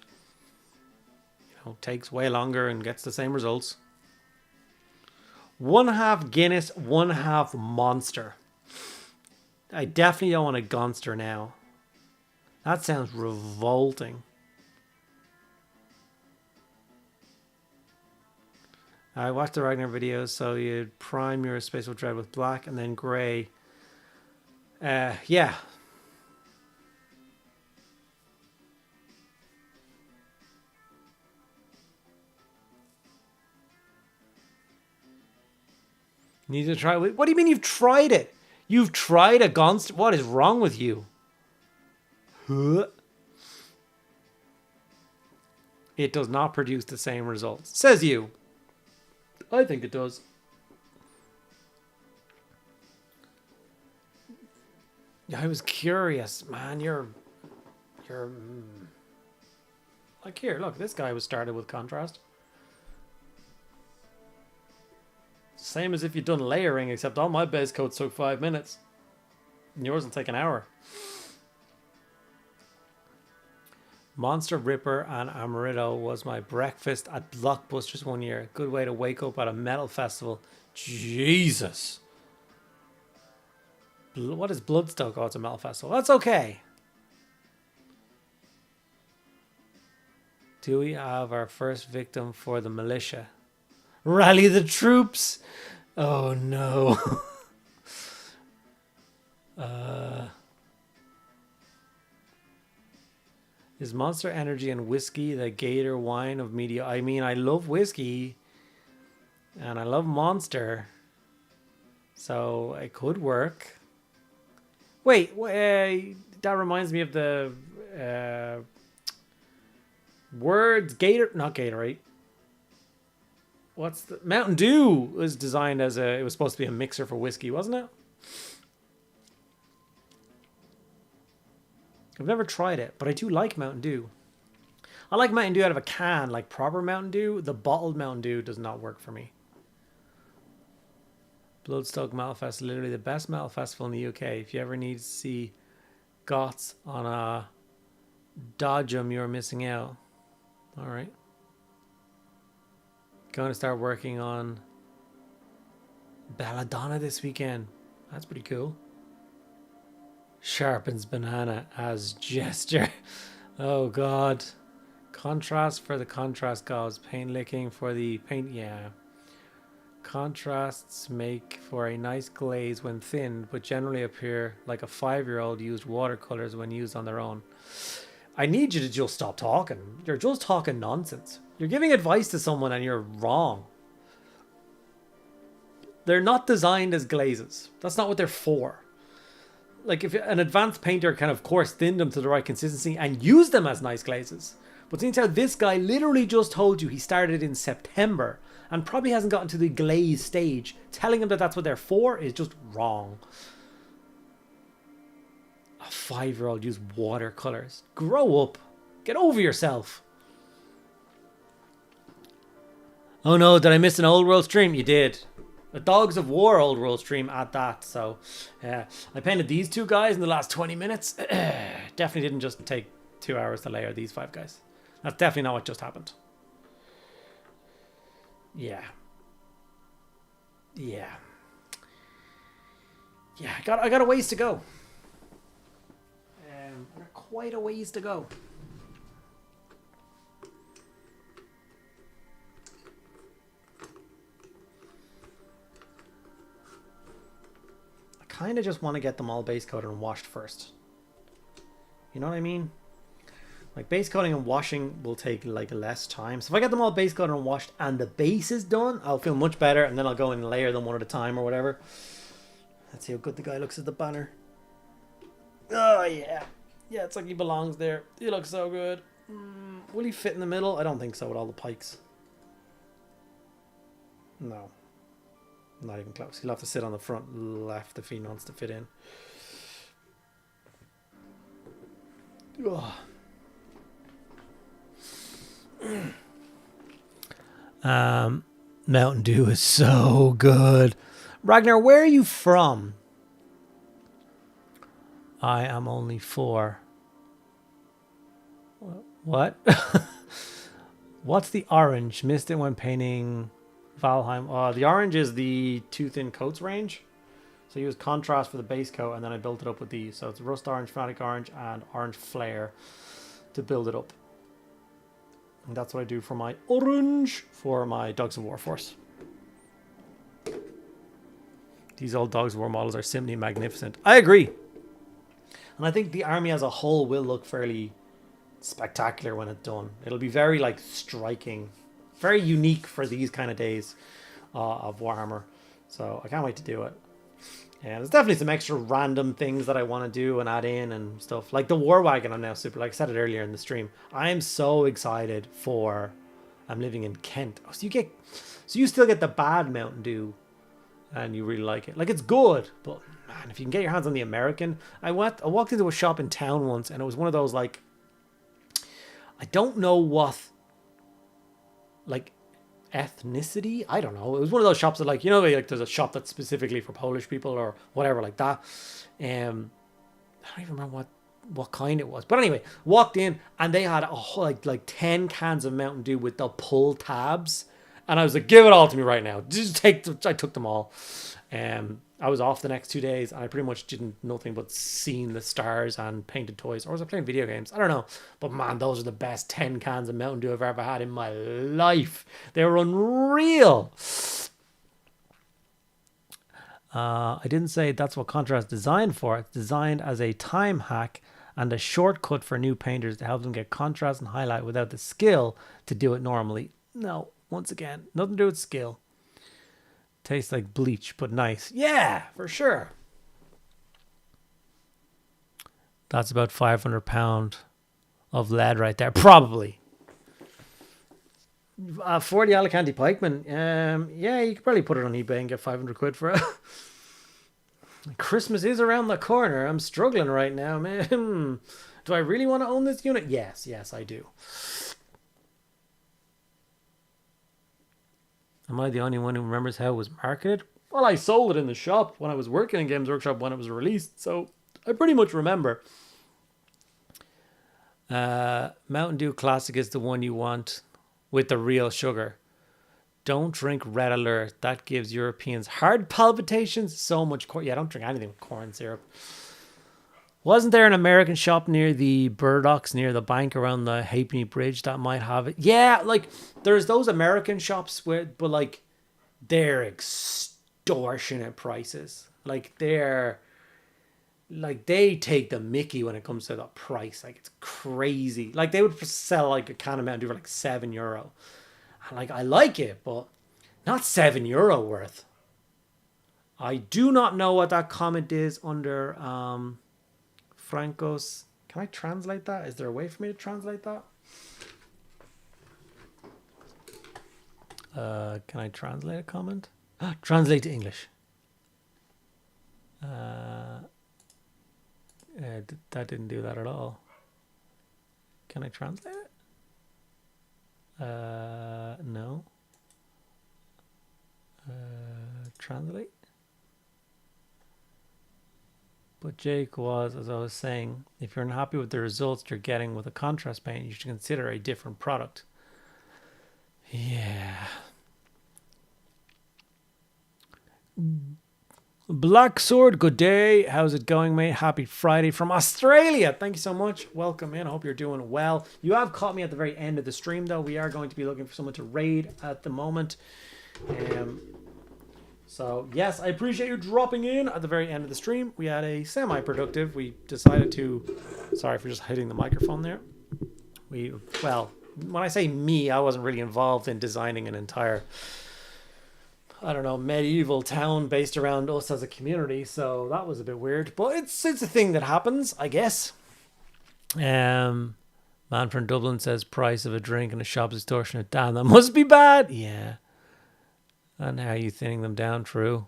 you know, takes way longer and gets the same results. 1/2 Guinness, 1/2 Monster. I definitely don't want a Gonster now. That sounds revolting. I watched the Ragnar videos, so you'd prime your Space Wolf Dread with black and then grey. Yeah. Need to try. What do you mean you've tried it? You've tried a Gonster? What is wrong with you? Huh? It does not produce the same results. Says you. I think it does. I was curious, man. You're like, here, look, this guy was started with contrast. Same as if you'd done layering, except all my base coats took 5 minutes. And yours will take an hour. Monster Ripper and Amarillo was my breakfast at Blockbusters one year. Good way to wake up at a metal festival. Jesus. What is Bloodstock? Oh, it's a metal festival. That's okay. Do we have our first victim for the militia? Rally the troops! Oh no. Is Monster Energy and whiskey the Gator wine of media? I mean, I love whiskey and I love Monster, so it could work. Wait, that reminds me of the words Gator, not Gatorade. What's the Mountain Dew was designed as it was supposed to be a mixer for whiskey, wasn't it? I've never tried it, but I do like Mountain Dew. I like Mountain Dew out of a can, like proper Mountain Dew. The bottled Mountain Dew does not work for me. Bloodstock Metal Fest, literally the best metal festival in the UK. If you ever need to see Goths on a Dodgem, you're missing out. All right. Going to start working on Belladonna this weekend. That's pretty cool. Sharpens banana as gesture. Oh god. Contrast for the contrast gods. Paint licking for the paint. Yeah. Contrasts make for a nice glaze when thinned, but generally appear like a 5-year-old used watercolors when used on their own. I need you to just stop talking. You're just talking nonsense. You're giving advice to someone and you're wrong. They're not designed as glazes. That's not what they're for. Like, if an advanced painter can, of course, thin them to the right consistency and use them as nice glazes. But since how this guy literally just told you he started in September and probably hasn't gotten to the glaze stage, telling him that that's what they're for is just wrong. A 5-year-old used watercolors. Grow up. Get over yourself. Oh no, did I miss an Old World stream? You did. A Dogs of War Old World stream at that. So, yeah. I painted these 2 guys in the last 20 minutes. Definitely didn't just take 2 hours to layer these 5 guys. That's definitely not what just happened. Yeah. Yeah. Yeah, I got a ways to go. Quite a ways to go. I kind of just want to get them all base coated and washed first. You know what I mean? Like, base coating and washing will take like less time. So if I get them all base coated and washed and the base is done, I'll feel much better, and then I'll go and layer them one at a time or whatever. Let's see how good the guy looks at the banner. Oh yeah. Yeah, it's like he belongs there. He looks so good. Will he fit in the middle? I don't think so with all the pikes. No. Not even close. He'll have to sit on the front left if he wants to fit in. Mountain Dew is so good. Ragnar, where are you from? I am only 4. What? What's the orange? Missed it when painting Valheim. The orange is the Too Thin Coats range. So I used contrast for the base coat, and then I built it up with these. So it's Rust Orange, Fanatic Orange, and Orange Flare to build it up. And that's what I do for my orange for my Dogs of War force. These old Dogs of War models are simply magnificent. I agree. And I think the army as a whole will look fairly spectacular when it's done. It'll be very, like, striking. Very unique for these kind of days of Warhammer. So I can't wait to do it. And there's definitely some extra random things that I want to do and add in and stuff. Like the War Wagon, I'm now super, like I said it earlier in the stream. I am so excited for... I'm living in Kent. Oh, so you still get the bad Mountain Dew. And you really like it. Like, it's good, but man, if you can get your hands on the American. I walked into a shop in town once, and it was one of those, like, I don't know what, like, ethnicity, I don't know. It was one of those shops that, like, you know, like there's a shop that's specifically for Polish people or whatever like that. I don't even remember what what kind it was. But anyway, walked in and they had a whole, like 10 cans of Mountain Dew with the pull tabs. And I was like, give it all to me right now. Just take I took them all. I was off the next 2 days and I pretty much did nothing but seen the stars and painted toys. Or was I playing video games? I don't know. But man, those are the best 10 cans of Mountain Dew I've ever had in my life. They were unreal. I didn't say that's what Contra is designed for. It's designed as a time hack and a shortcut for new painters to help them get contrast and highlight without the skill to do it normally. No, once again, nothing to do with skill. Tastes like bleach, but nice. Yeah, for sure. That's about £500 of lead right there. Probably. 40 Alicante pikemen. Yeah, you could probably put it on eBay and get 500 quid for it. Christmas is around the corner. I'm struggling right now, man. Do I really want to own this unit? Yes, I do. Am I the only one who remembers how it was marketed? Well, I sold it in the shop when I was working in Games Workshop when it was released, so I pretty much remember. Mountain Dew Classic is the one you want with the real sugar. Don't drink Red Alert. That gives Europeans heart palpitations. So much corn. Yeah, don't drink anything with corn syrup. Wasn't there an American shop near the Burdocks, near the bank around the Halfpenny Bridge that might have it? Yeah, like there's those American shops where, but like they're extortionate prices. Like they take the mickey when it comes to the price. Like it's crazy. Like they would sell like a can of Mountain Dew for like €7. And like I like it, but not €7 worth. I do not know what that comment is under Franco's. Can I translate that? Is there a way for me to translate that? Can I translate a comment? Translate to English. That didn't do that at all. Can I translate it? No. Translate. But Jake was, as I was saying, if you're unhappy with the results you're getting with a contrast paint, you should consider a different product. Yeah. Black Sword, good day. How's it going, mate? Happy Friday from Australia. Thank you so much. Welcome in. I hope you're doing well. You have caught me at the very end of the stream, though. We are going to be looking for someone to raid at the moment. So, yes, I appreciate you dropping in at the very end of the stream. We had a semi-productive. We decided to... Sorry for just hitting the microphone there. Well, when I say me, I wasn't really involved in designing an entire... I don't know, medieval town based around us as a community, so that was a bit weird. But it's a thing that happens, I guess. Man from Dublin says price of a drink in a shop is extortionate. Damn, that must be bad. Yeah. And how are you thinning them down, True?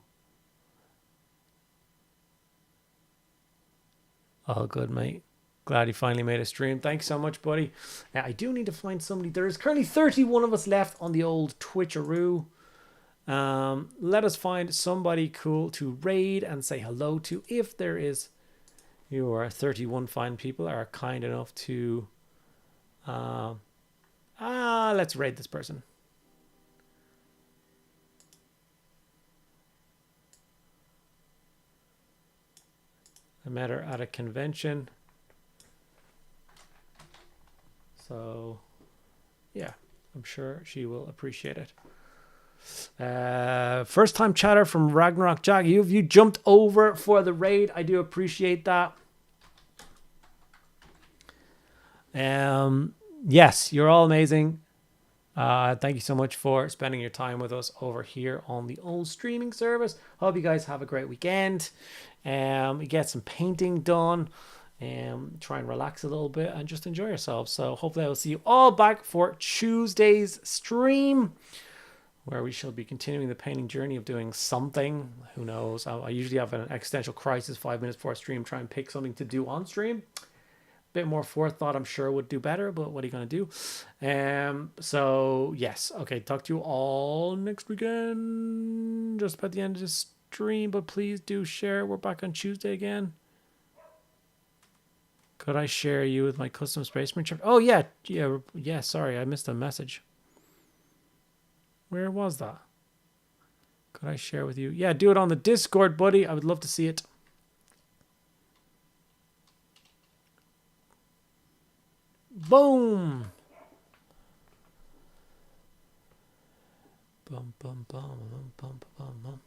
All good, mate. Glad you finally made a stream. Thanks so much, buddy. Now, I do need to find somebody. There is currently 31 of us left on the old Twitcheroo. Let us find somebody cool to raid and say hello to. If there is, you are 31 fine people are kind enough to let's raid this person. I met her at a convention, so yeah, I'm sure she will appreciate it. First time chatter from Ragnarok Jack. You jumped over for the raid. I do appreciate that. Yes, you're all amazing. Thank you so much for spending your time with us over here on the old streaming service. Hope you guys have a great weekend. You get some painting done. Try and relax a little bit and just enjoy yourselves. So hopefully I will see you all back for Tuesday's stream, where we shall be continuing the painting journey of doing something. Who knows? I usually have an existential crisis 5 minutes before stream, try and pick something to do on stream. Bit more forethought, I'm sure, would do better, but what are you going to do? So, yes. Okay, talk to you all next weekend. Just about the end of the stream, but please do share. We're back on Tuesday again. Could I share you with my custom spaceman trip? Oh, yeah. Yeah. Sorry, I missed a message. Where was that? Could I share with you? Yeah, do it on the Discord, buddy. I would love to see it. Boom. Bum, bum, bum, bum, bum, bum, bum.